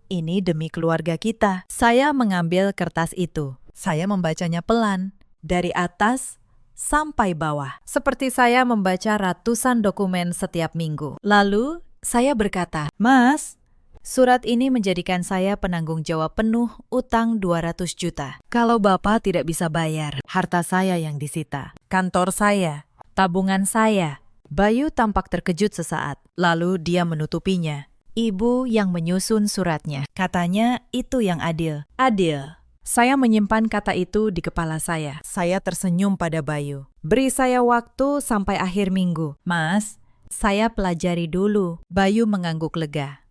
Ini demi keluarga kita. Saya mengambil kertas itu. Saya membacanya pelan, dari atas sampai bawah. Seperti saya membaca ratusan dokumen setiap minggu. Lalu, saya berkata, Mas, surat ini menjadikan saya penanggung jawab penuh utang 200 juta. Kalau Bapak tidak bisa bayar, harta saya yang disita. Kantor saya, tabungan saya. Bayu tampak terkejut sesaat, lalu dia menutupinya. Ibu yang menyusun suratnya. Katanya itu yang adil. Adil. Saya menyimpan kata itu di kepala saya. Saya tersenyum pada Bayu. Beri saya waktu sampai akhir minggu. Mas, saya pelajari dulu. Bayu mengangguk lega.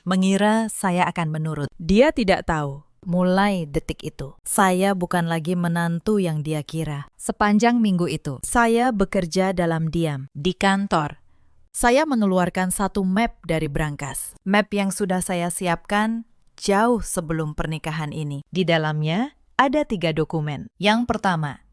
Mengira saya akan menurut. Dia tidak tahu. Mulai detik itu, saya bukan lagi menantu yang dia kira. Sepanjang minggu itu, saya bekerja dalam diam di kantor. Saya mengeluarkan satu map dari brankas. Map yang sudah saya siapkan jauh sebelum pernikahan ini. Di dalamnya ada 3 dokumen. Yang pertama,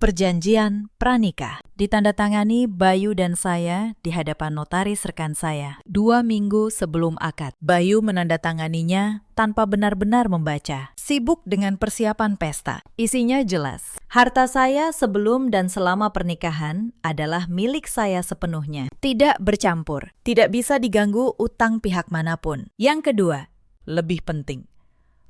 perjanjian pranikah. Ditandatangani Bayu dan saya di hadapan notaris rekan saya. 2 minggu sebelum akad. Bayu menandatanganinya tanpa benar-benar membaca. Sibuk dengan persiapan pesta. Isinya jelas. Harta saya sebelum dan selama pernikahan adalah milik saya sepenuhnya. Tidak bercampur. Tidak bisa diganggu utang pihak manapun. Yang kedua, lebih penting.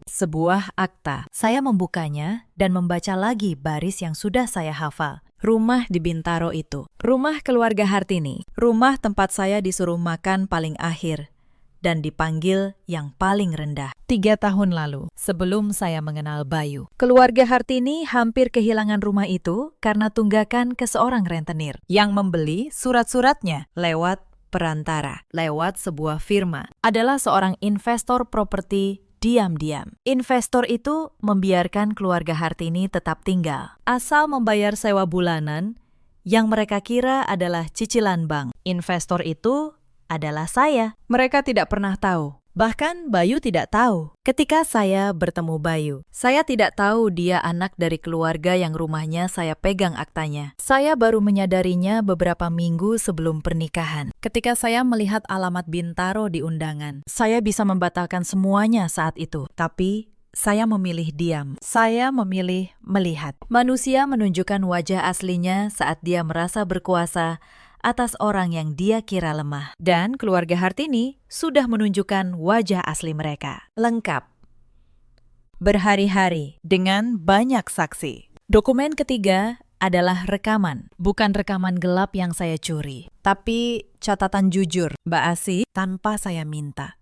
Sebuah akta. Saya membukanya dan membaca lagi baris yang sudah saya hafal. Rumah di Bintaro itu. Rumah keluarga Hartini. Rumah tempat saya disuruh makan paling akhir. Dan dipanggil yang paling rendah. 3 tahun lalu, sebelum saya mengenal Bayu. Keluarga Hartini hampir kehilangan rumah itu karena tunggakan ke seorang rentenir. Yang membeli surat-suratnya lewat perantara. Lewat sebuah firma. Adalah seorang investor properti diam-diam. Investor itu membiarkan keluarga Hartini tetap tinggal. Asal membayar sewa bulanan yang mereka kira adalah cicilan bank. Investor itu adalah saya. Mereka tidak pernah tahu. Bahkan Bayu tidak tahu. Ketika saya bertemu Bayu, saya tidak tahu dia anak dari keluarga yang rumahnya saya pegang aktanya. Saya baru menyadarinya beberapa minggu sebelum pernikahan. Ketika saya melihat alamat Bintaro di undangan, saya bisa membatalkan semuanya saat itu. Tapi saya memilih diam. Saya memilih melihat. Manusia menunjukkan wajah aslinya saat dia merasa berkuasa atas orang yang dia kira lemah. Dan keluarga Hartini sudah menunjukkan wajah asli mereka. Lengkap. Berhari-hari dengan banyak saksi. Dokumen ketiga adalah rekaman. Bukan rekaman gelap yang saya curi, tapi catatan jujur, Mbak Asi, tanpa saya minta.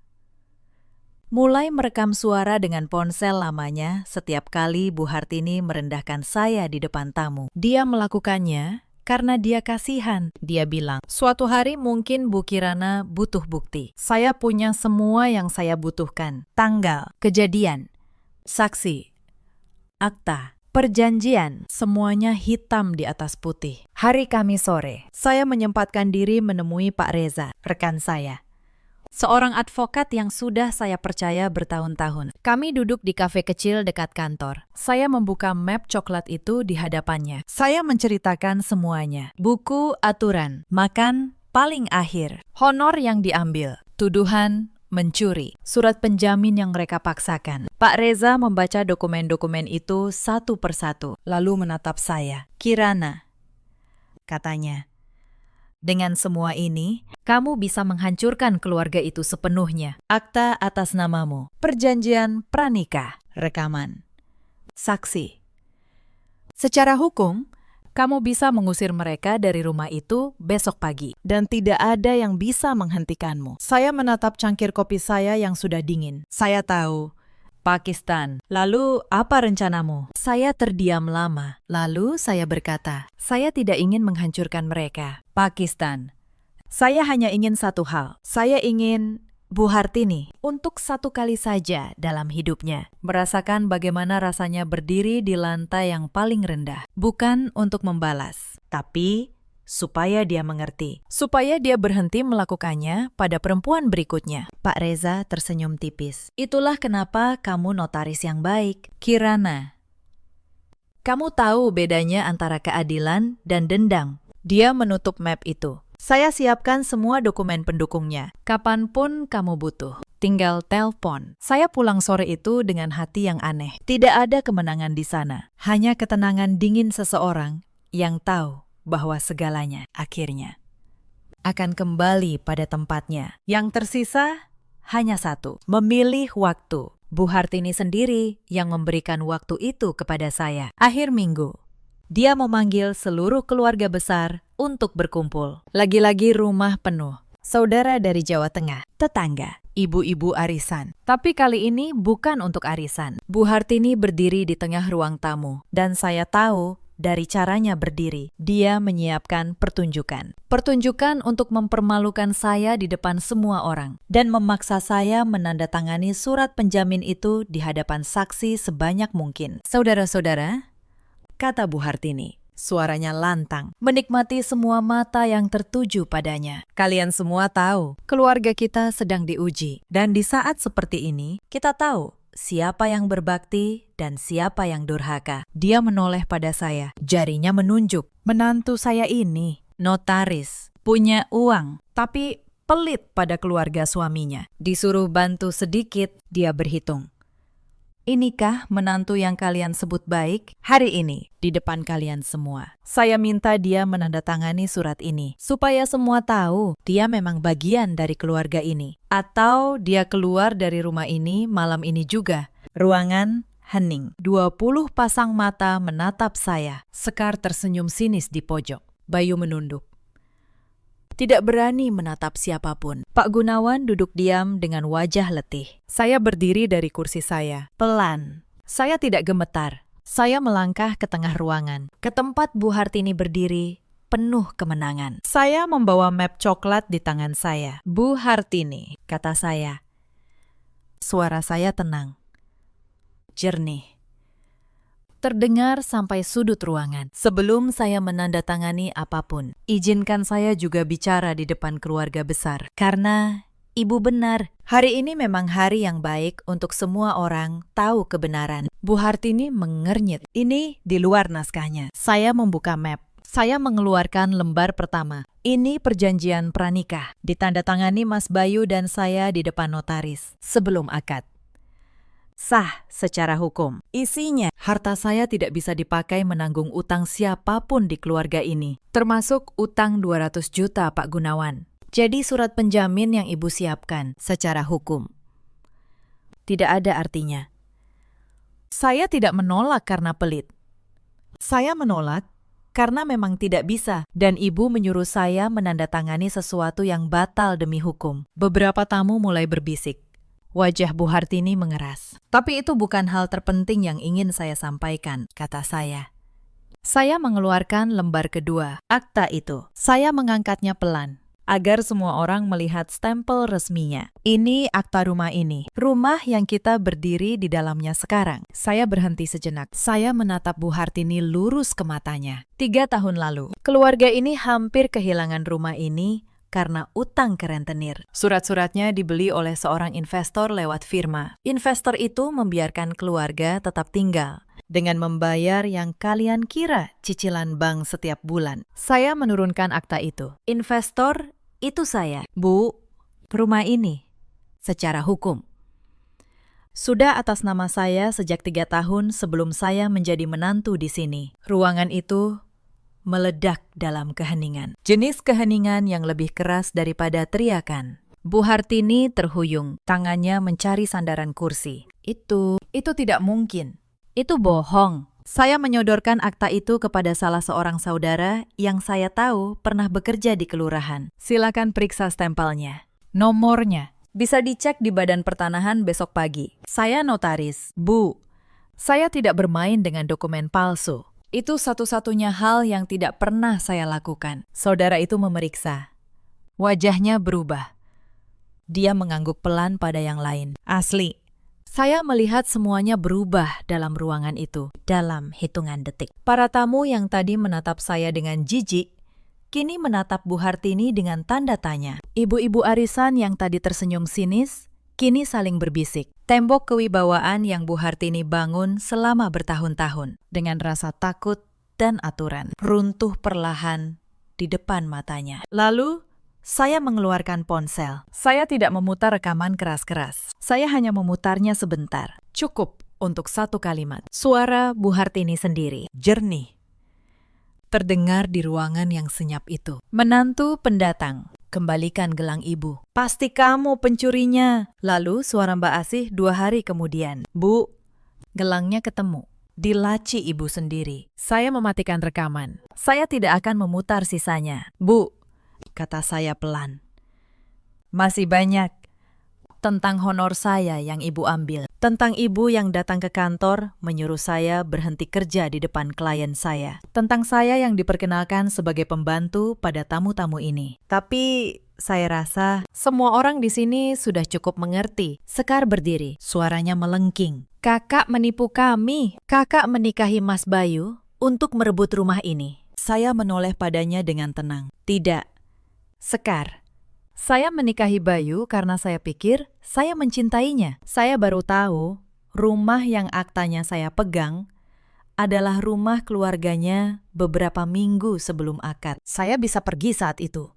Mulai merekam suara dengan ponsel lamanya setiap kali Bu Hartini merendahkan saya di depan tamu. Dia melakukannya karena dia kasihan. Dia bilang, suatu hari mungkin Bu Kirana butuh bukti. Saya punya semua yang saya butuhkan. Tanggal, kejadian, saksi, akta, perjanjian, semuanya hitam di atas putih. Hari Kamis sore, saya menyempatkan diri menemui Pak Reza, rekan saya. Seorang advokat yang sudah saya percaya bertahun-tahun. Kami duduk di kafe kecil dekat kantor. Saya membuka map coklat itu di hadapannya. Saya menceritakan semuanya. Buku aturan, makan paling akhir, honor yang diambil, tuduhan mencuri, surat penjamin yang mereka paksakan. Pak Reza membaca dokumen-dokumen itu satu persatu, lalu menatap saya. Kirana, katanya, dengan semua ini, kamu bisa menghancurkan keluarga itu sepenuhnya. Akta atas namamu, perjanjian pranikah, rekaman, saksi. Secara hukum, kamu bisa mengusir mereka dari rumah itu besok pagi. Dan tidak ada yang bisa menghentikanmu. Saya menatap cangkir kopi saya yang sudah dingin. Saya tahu, Pakistan. Lalu apa rencanamu? Saya terdiam lama. Lalu saya berkata, saya tidak ingin menghancurkan mereka. Pakistan. Saya hanya ingin satu hal. Saya ingin Bu Hartini untuk satu kali saja dalam hidupnya merasakan bagaimana rasanya berdiri di lantai yang paling rendah. Bukan untuk membalas, tapi supaya dia mengerti. Supaya dia berhenti melakukannya pada perempuan berikutnya. Pak Reza tersenyum tipis. Itulah kenapa kamu notaris yang baik. Kirana, kamu tahu bedanya antara keadilan dan dendam. Dia menutup map itu. Saya siapkan semua dokumen pendukungnya. Kapanpun kamu butuh, tinggal telepon. Saya pulang sore itu dengan hati yang aneh. Tidak ada kemenangan di sana. Hanya ketenangan dingin seseorang yang tahu bahwa segalanya akhirnya akan kembali pada tempatnya. Yang tersisa hanya satu, memilih waktu. Bu Hartini sendiri yang memberikan waktu itu kepada saya. Akhir minggu, dia memanggil seluruh keluarga besar untuk berkumpul. Lagi-lagi rumah penuh. saudara dari Jawa Tengah, tetangga, ibu-ibu arisan. Tapi kali ini bukan untuk arisan. Bu Hartini berdiri di tengah ruang tamu, dan saya tahu dari caranya berdiri, dia menyiapkan pertunjukan. Pertunjukan untuk mempermalukan saya di depan semua orang, dan memaksa saya menandatangani surat penjamin itu di hadapan saksi sebanyak mungkin. Saudara-saudara, kata Bu Hartini, suaranya lantang, menikmati semua mata yang tertuju padanya. Kalian semua tahu, keluarga kita sedang diuji. Dan di saat seperti ini, kita tahu siapa yang berbakti dan siapa yang durhaka. Dia menoleh pada saya, jarinya menunjuk. Menantu saya ini, notaris, punya uang, tapi pelit pada keluarga suaminya. Disuruh bantu sedikit, dia berhitung. Inikah menantu yang kalian sebut baik? Hari ini, di depan kalian semua, saya minta dia menandatangani surat ini, supaya semua tahu dia memang bagian dari keluarga ini. Atau dia keluar dari rumah ini malam ini juga. Ruangan hening. 20 pasang mata menatap saya. Sekar tersenyum sinis di pojok. Bayu menunduk. Tidak berani menatap siapapun. Pak Gunawan duduk diam dengan wajah letih. Saya berdiri dari kursi saya. Pelan. Saya tidak gemetar. Saya melangkah ke tengah ruangan, ke tempat Bu Hartini berdiri, penuh kemenangan. Saya membawa map coklat di tangan saya. Bu Hartini, kata saya. Suara saya tenang, jernih, terdengar sampai sudut ruangan. Sebelum saya menandatangani apapun, izinkan saya juga bicara di depan keluarga besar. Karena Ibu benar, hari ini memang hari yang baik untuk semua orang tahu kebenaran. Bu Hartini mengernyit. Ini di luar naskahnya. Saya membuka map. Saya mengeluarkan lembar pertama. Ini perjanjian pranikah. Ditandatangani Mas Bayu dan saya di depan notaris sebelum akad. Sah secara hukum. Isinya, harta saya tidak bisa dipakai menanggung utang siapapun di keluarga ini, termasuk utang 200 juta Pak Gunawan. Jadi surat penjamin yang Ibu siapkan secara hukum tidak ada artinya. Saya tidak menolak karena pelit. Saya menolak karena memang tidak bisa, dan Ibu menyuruh saya menandatangani sesuatu yang batal demi hukum. Beberapa tamu mulai berbisik. Wajah Bu Hartini mengeras. Tapi itu bukan hal terpenting yang ingin saya sampaikan, kata saya. Saya mengeluarkan lembar kedua, akta itu. Saya mengangkatnya pelan, agar semua orang melihat stempel resminya. Ini akta rumah ini. Rumah yang kita berdiri di dalamnya sekarang. Saya berhenti sejenak. Saya menatap Bu Hartini lurus ke matanya. 3 tahun lalu, keluarga ini hampir kehilangan rumah ini karena utang ke rentenir. Surat-suratnya dibeli oleh seorang investor lewat firma. Investor itu membiarkan keluarga tetap tinggal dengan membayar yang kalian kira cicilan bank setiap bulan. Saya menurunkan akta itu. Investor itu saya. Bu, rumah ini secara hukum sudah atas nama saya sejak 3 tahun sebelum saya menjadi menantu di sini. Ruangan itu meledak dalam keheningan. Jenis keheningan yang lebih keras daripada teriakan. Bu Hartini terhuyung, tangannya mencari sandaran kursi. Itu tidak mungkin. Itu bohong. Saya menyodorkan akta itu kepada salah seorang saudara yang saya tahu pernah bekerja di kelurahan. Silakan periksa stempelnya. Nomornya bisa dicek di Badan Pertanahan besok pagi. Saya notaris. Bu, saya tidak bermain dengan dokumen palsu. Itu satu-satunya hal yang tidak pernah saya lakukan. Saudara itu memeriksa. Wajahnya berubah. Dia mengangguk pelan pada yang lain. Asli. Saya melihat semuanya berubah dalam ruangan itu, dalam hitungan detik. Para tamu yang tadi menatap saya dengan jijik, kini menatap Bu Hartini dengan tanda tanya. Ibu-ibu arisan yang tadi tersenyum sinis, kini saling berbisik. Tembok kewibawaan yang Bu Hartini bangun selama bertahun-tahun, dengan rasa takut dan aturan, runtuh perlahan di depan matanya. Lalu, saya mengeluarkan ponsel. Saya tidak memutar rekaman keras-keras. Saya hanya memutarnya sebentar. Cukup untuk 1 kalimat. Suara Bu Hartini sendiri, jernih, terdengar di ruangan yang senyap itu. Menantu pendatang, kembalikan gelang ibu. Pasti kamu pencurinya. Lalu suara Mbak Asih 2 hari kemudian. Bu, gelangnya ketemu. Di laci ibu sendiri. Saya mematikan rekaman. Saya tidak akan memutar sisanya. Bu, kata saya pelan. Masih banyak. Tentang honor saya yang ibu ambil. Tentang ibu yang datang ke kantor menyuruh saya berhenti kerja di depan klien saya. Tentang saya yang diperkenalkan sebagai pembantu pada tamu-tamu ini. Tapi saya rasa semua orang di sini sudah cukup mengerti. Sekar berdiri, suaranya melengking. Kakak menipu kami. Kakak menikahi Mas Bayu untuk merebut rumah ini. Saya menoleh padanya dengan tenang. Tidak. Sekar. Saya menikahi Bayu karena saya pikir saya mencintainya. Saya baru tahu rumah yang aktanya saya pegang adalah rumah keluarganya beberapa minggu sebelum akad. Saya bisa pergi saat itu.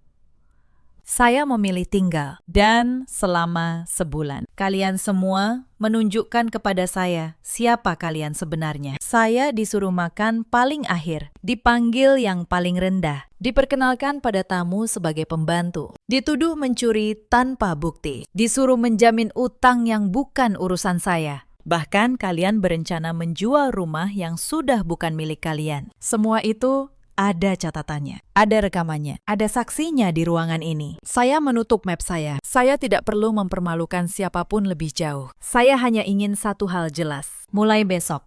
Saya memilih tinggal dan selama sebulan. Kalian semua menunjukkan kepada saya siapa kalian sebenarnya. Saya disuruh makan paling akhir, dipanggil yang paling rendah, diperkenalkan pada tamu sebagai pembantu, dituduh mencuri tanpa bukti, disuruh menjamin utang yang bukan urusan saya. Bahkan kalian berencana menjual rumah yang sudah bukan milik kalian. Semua itu ada catatannya, ada rekamannya, ada saksinya di ruangan ini. Saya menutup map saya. Saya tidak perlu mempermalukan siapapun lebih jauh. Saya hanya ingin satu hal jelas. Mulai besok,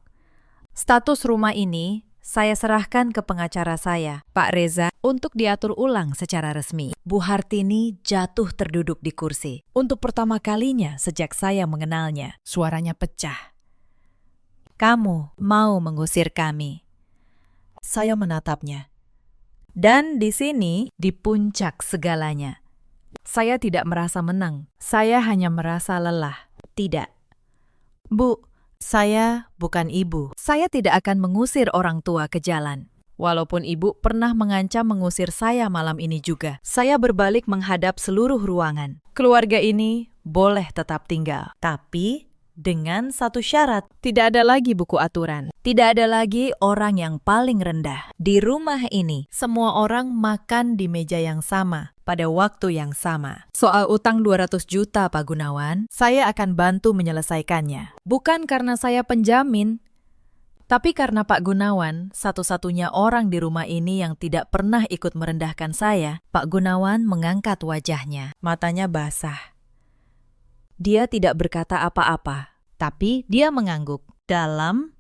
status rumah ini saya serahkan ke pengacara saya, Pak Reza, untuk diatur ulang secara resmi. Bu Hartini jatuh terduduk di kursi. Untuk pertama kalinya sejak saya mengenalnya, suaranya pecah. Kamu mau mengusir kami? Saya menatapnya. Dan di sini, di puncak segalanya, saya tidak merasa menang. Saya hanya merasa lelah. Tidak. Bu, saya bukan ibu. Saya tidak akan mengusir orang tua ke jalan. Walaupun ibu pernah mengancam mengusir saya malam ini juga. Saya berbalik menghadap seluruh ruangan. Keluarga ini boleh tetap tinggal. Tapi dengan satu syarat, tidak ada lagi buku aturan. Tidak ada lagi orang yang paling rendah. Di rumah ini, semua orang makan di meja yang sama, pada waktu yang sama. Soal utang 200 juta, Pak Gunawan, saya akan bantu menyelesaikannya. Bukan karena saya penjamin, tapi karena Pak Gunawan, satu-satunya orang di rumah ini yang tidak pernah ikut merendahkan saya. Pak Gunawan mengangkat wajahnya, matanya basah. Dia tidak berkata apa-apa, tapi dia mengangguk dalam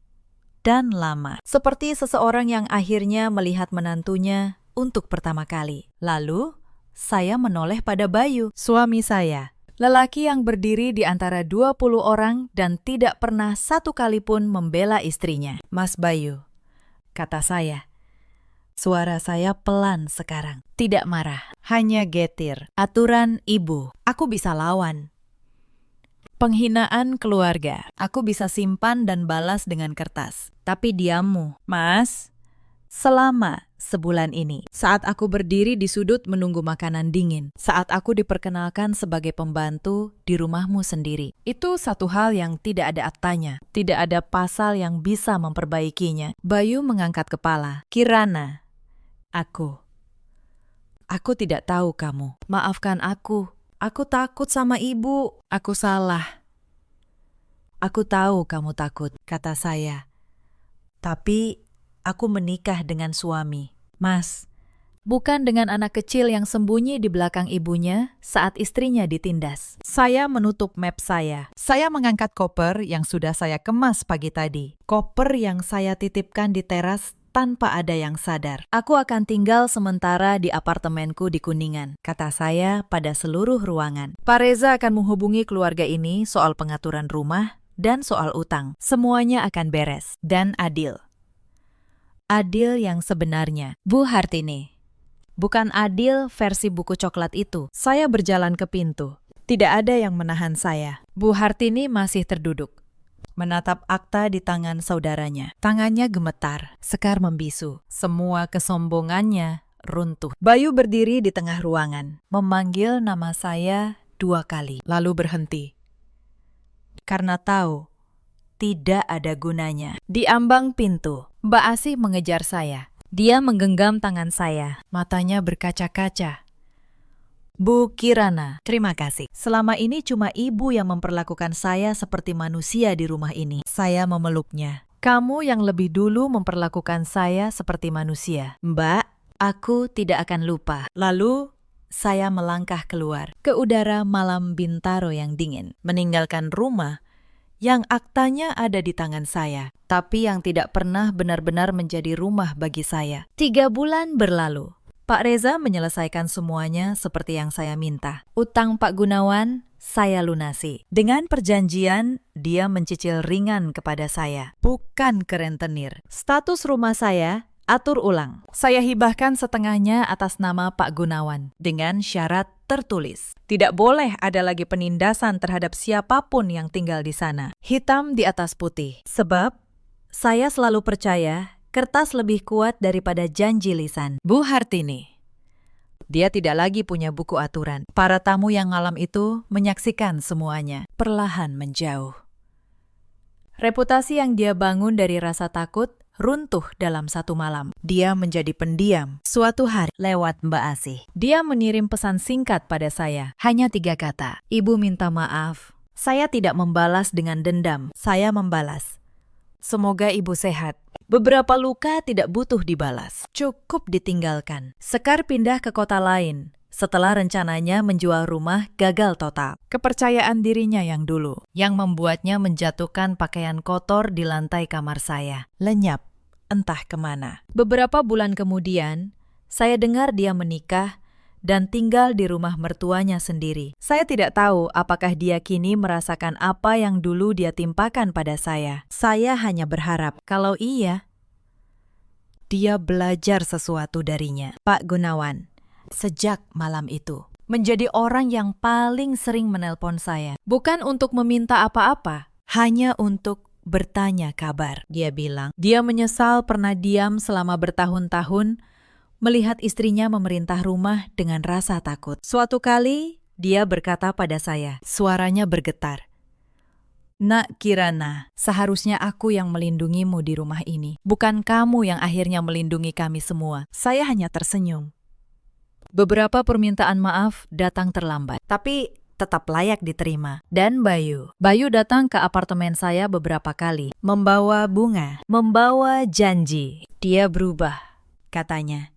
dan lama. Seperti seseorang yang akhirnya melihat menantunya untuk pertama kali. Lalu, saya menoleh pada Bayu, suami saya. Lelaki yang berdiri di antara 20 orang dan tidak pernah satu kali pun membela istrinya. Mas Bayu, kata saya. Suara saya pelan sekarang. Tidak marah, hanya getir. Aturan ibu, aku bisa lawan. Penghinaan keluarga, aku bisa simpan dan balas dengan kertas. Tapi diammu, Mas, selama sebulan ini, saat aku berdiri di sudut menunggu makanan dingin, saat aku diperkenalkan sebagai pembantu di rumahmu sendiri, itu satu hal yang tidak ada aktanya, tidak ada pasal yang bisa memperbaikinya. Bayu mengangkat kepala. Kirana, aku tidak tahu kamu. Maafkan aku. Aku takut sama ibu. Aku salah. Aku tahu kamu takut, kata saya. Tapi aku menikah dengan suami. Mas, bukan dengan anak kecil yang sembunyi di belakang ibunya saat istrinya ditindas. Saya menutup map saya. Saya mengangkat koper yang sudah saya kemas pagi tadi. Koper yang saya titipkan di teras tanpa ada yang sadar. Aku akan tinggal sementara di apartemenku di Kuningan, kata saya pada seluruh ruangan. Pak Reza akan menghubungi keluarga ini soal pengaturan rumah dan soal utang. Semuanya akan beres dan adil. Adil yang sebenarnya. Bu Hartini, bukan adil versi buku coklat itu. Saya berjalan ke pintu. Tidak ada yang menahan saya. Bu Hartini masih terduduk, menatap akta di tangan saudaranya. Tangannya gemetar, Sekar membisu. Semua kesombongannya runtuh. Bayu berdiri di tengah ruangan, memanggil nama saya 2 kali, lalu berhenti. Karena tahu, tidak ada gunanya. Di ambang pintu, Mbak Asih mengejar saya. Dia menggenggam tangan saya, matanya berkaca-kaca. Bu Kirana, terima kasih. Selama ini cuma ibu yang memperlakukan saya seperti manusia di rumah ini. Saya memeluknya. Kamu yang lebih dulu memperlakukan saya seperti manusia. Mbak, aku tidak akan lupa. Lalu, saya melangkah keluar ke udara malam Bintaro yang dingin, meninggalkan rumah yang aktanya ada di tangan saya, tapi yang tidak pernah benar-benar menjadi rumah bagi saya. 3 bulan berlalu. Pak Reza menyelesaikan semuanya seperti yang saya minta. Utang Pak Gunawan, saya lunasi. Dengan perjanjian, dia mencicil ringan kepada saya, bukan ke rentenir. Status rumah saya, atur ulang. Saya hibahkan setengahnya atas nama Pak Gunawan, dengan syarat tertulis. Tidak boleh ada lagi penindasan terhadap siapapun yang tinggal di sana. Hitam di atas putih. Sebab, saya selalu percaya kertas lebih kuat daripada janji lisan. Bu Hartini. Dia tidak lagi punya buku aturan. Para tamu yang malam itu menyaksikan semuanya. Perlahan menjauh. Reputasi yang dia bangun dari rasa takut runtuh dalam satu malam. Dia menjadi pendiam. Suatu hari lewat Mbak Asih, dia mengirim pesan singkat pada saya. Hanya 3 kata. Ibu minta maaf. Saya tidak membalas dengan dendam. Saya membalas, semoga ibu sehat. Beberapa luka tidak butuh dibalas. Cukup ditinggalkan. Sekar pindah ke kota lain. Setelah rencananya menjual rumah gagal total. Kepercayaan dirinya yang dulu, yang membuatnya menjatuhkan pakaian kotor di lantai kamar saya. Lenyap, entah kemana. Beberapa bulan kemudian, saya dengar dia menikah dan tinggal di rumah mertuanya sendiri. Saya tidak tahu apakah dia kini merasakan apa yang dulu dia timpakan pada saya. Saya hanya berharap kalau iya, dia belajar sesuatu darinya. Pak Gunawan, sejak malam itu, menjadi orang yang paling sering menelpon saya. Bukan untuk meminta apa-apa, hanya untuk bertanya kabar. Dia bilang, dia menyesal pernah diam selama bertahun-tahun melihat istrinya memerintah rumah dengan rasa takut. Suatu kali, dia berkata pada saya, suaranya bergetar. Nak Kirana, seharusnya aku yang melindungimu di rumah ini. Bukan kamu yang akhirnya melindungi kami semua. Saya hanya tersenyum. Beberapa permintaan maaf datang terlambat, tapi tetap layak diterima. Dan Bayu datang ke apartemen saya beberapa kali, membawa bunga, membawa janji. Dia berubah, katanya.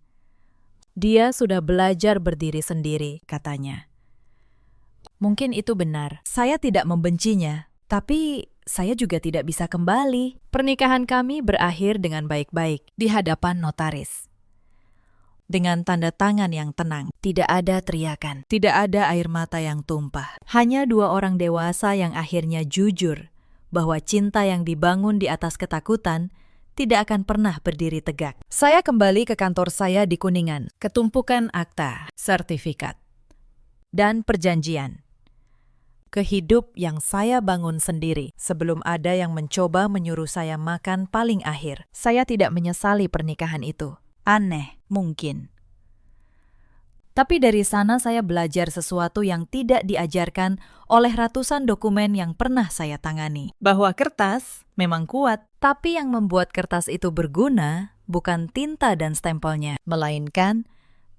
Dia sudah belajar berdiri sendiri, katanya. Mungkin itu benar. Saya tidak membencinya, tapi saya juga tidak bisa kembali. Pernikahan kami berakhir dengan baik-baik di hadapan notaris. Dengan tanda tangan yang tenang, tidak ada teriakan, tidak ada air mata yang tumpah. Hanya 2 orang dewasa yang akhirnya jujur bahwa cinta yang dibangun di atas ketakutan tidak akan pernah berdiri tegak. Saya kembali ke kantor saya di Kuningan, ketumpukan akta, sertifikat, dan perjanjian. Ke hidup yang saya bangun sendiri sebelum ada yang mencoba menyuruh saya makan paling akhir. Saya tidak menyesali pernikahan itu. Aneh, mungkin. Tapi dari sana saya belajar sesuatu yang tidak diajarkan oleh ratusan dokumen yang pernah saya tangani. Bahwa kertas memang kuat, tapi yang membuat kertas itu berguna bukan tinta dan stempelnya, melainkan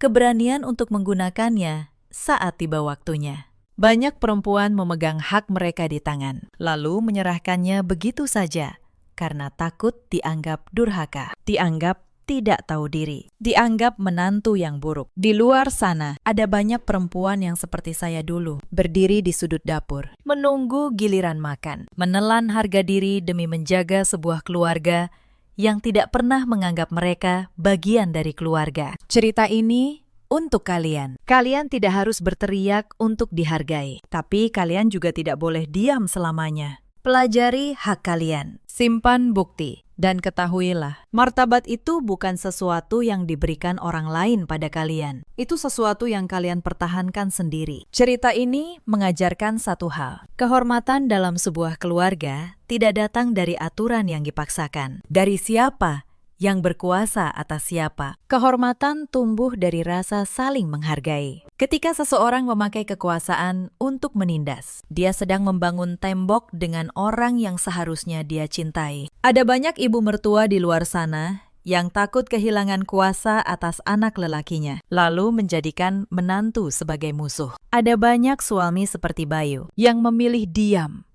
keberanian untuk menggunakannya saat tiba waktunya. Banyak perempuan memegang hak mereka di tangan, lalu menyerahkannya begitu saja karena takut dianggap durhaka, dianggap tidak tahu diri, dianggap menantu yang buruk. Di luar sana, ada banyak perempuan yang seperti saya dulu, berdiri di sudut dapur, menunggu giliran makan, menelan harga diri demi menjaga sebuah keluarga yang tidak pernah menganggap mereka bagian dari keluarga. Cerita ini untuk kalian. Kalian tidak harus berteriak untuk dihargai, tapi kalian juga tidak boleh diam selamanya. Pelajari hak kalian, simpan bukti, dan ketahuilah, martabat itu bukan sesuatu yang diberikan orang lain pada kalian. Itu sesuatu yang kalian pertahankan sendiri. Cerita ini mengajarkan satu hal. Kehormatan dalam sebuah keluarga tidak datang dari aturan yang dipaksakan. Dari siapa yang berkuasa atas siapa. Kehormatan tumbuh dari rasa saling menghargai. Ketika seseorang memakai kekuasaan untuk menindas, dia sedang membangun tembok dengan orang yang seharusnya dia cintai. Ada banyak ibu mertua di luar sana yang takut kehilangan kuasa atas anak lelakinya, lalu menjadikan menantu sebagai musuh. Ada banyak suami seperti Bayu yang memilih diam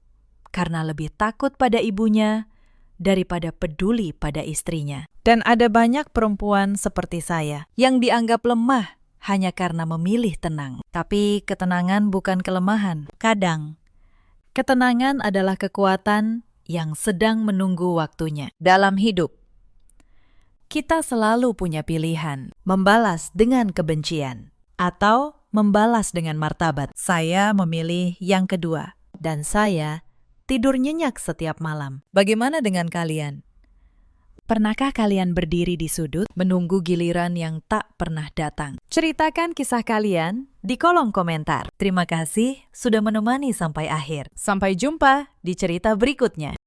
karena lebih takut pada ibunya daripada peduli pada istrinya. Dan ada banyak perempuan seperti saya yang dianggap lemah hanya karena memilih tenang. Tapi ketenangan bukan kelemahan. Kadang, ketenangan adalah kekuatan yang sedang menunggu waktunya. Dalam hidup, kita selalu punya pilihan, membalas dengan kebencian atau membalas dengan martabat. Saya memilih yang kedua, dan saya tidur nyenyak setiap malam. Bagaimana dengan kalian? Pernahkah kalian berdiri di sudut, menunggu giliran yang tak pernah datang? Ceritakan kisah kalian di kolom komentar. Terima kasih sudah menemani sampai akhir. Sampai jumpa di cerita berikutnya.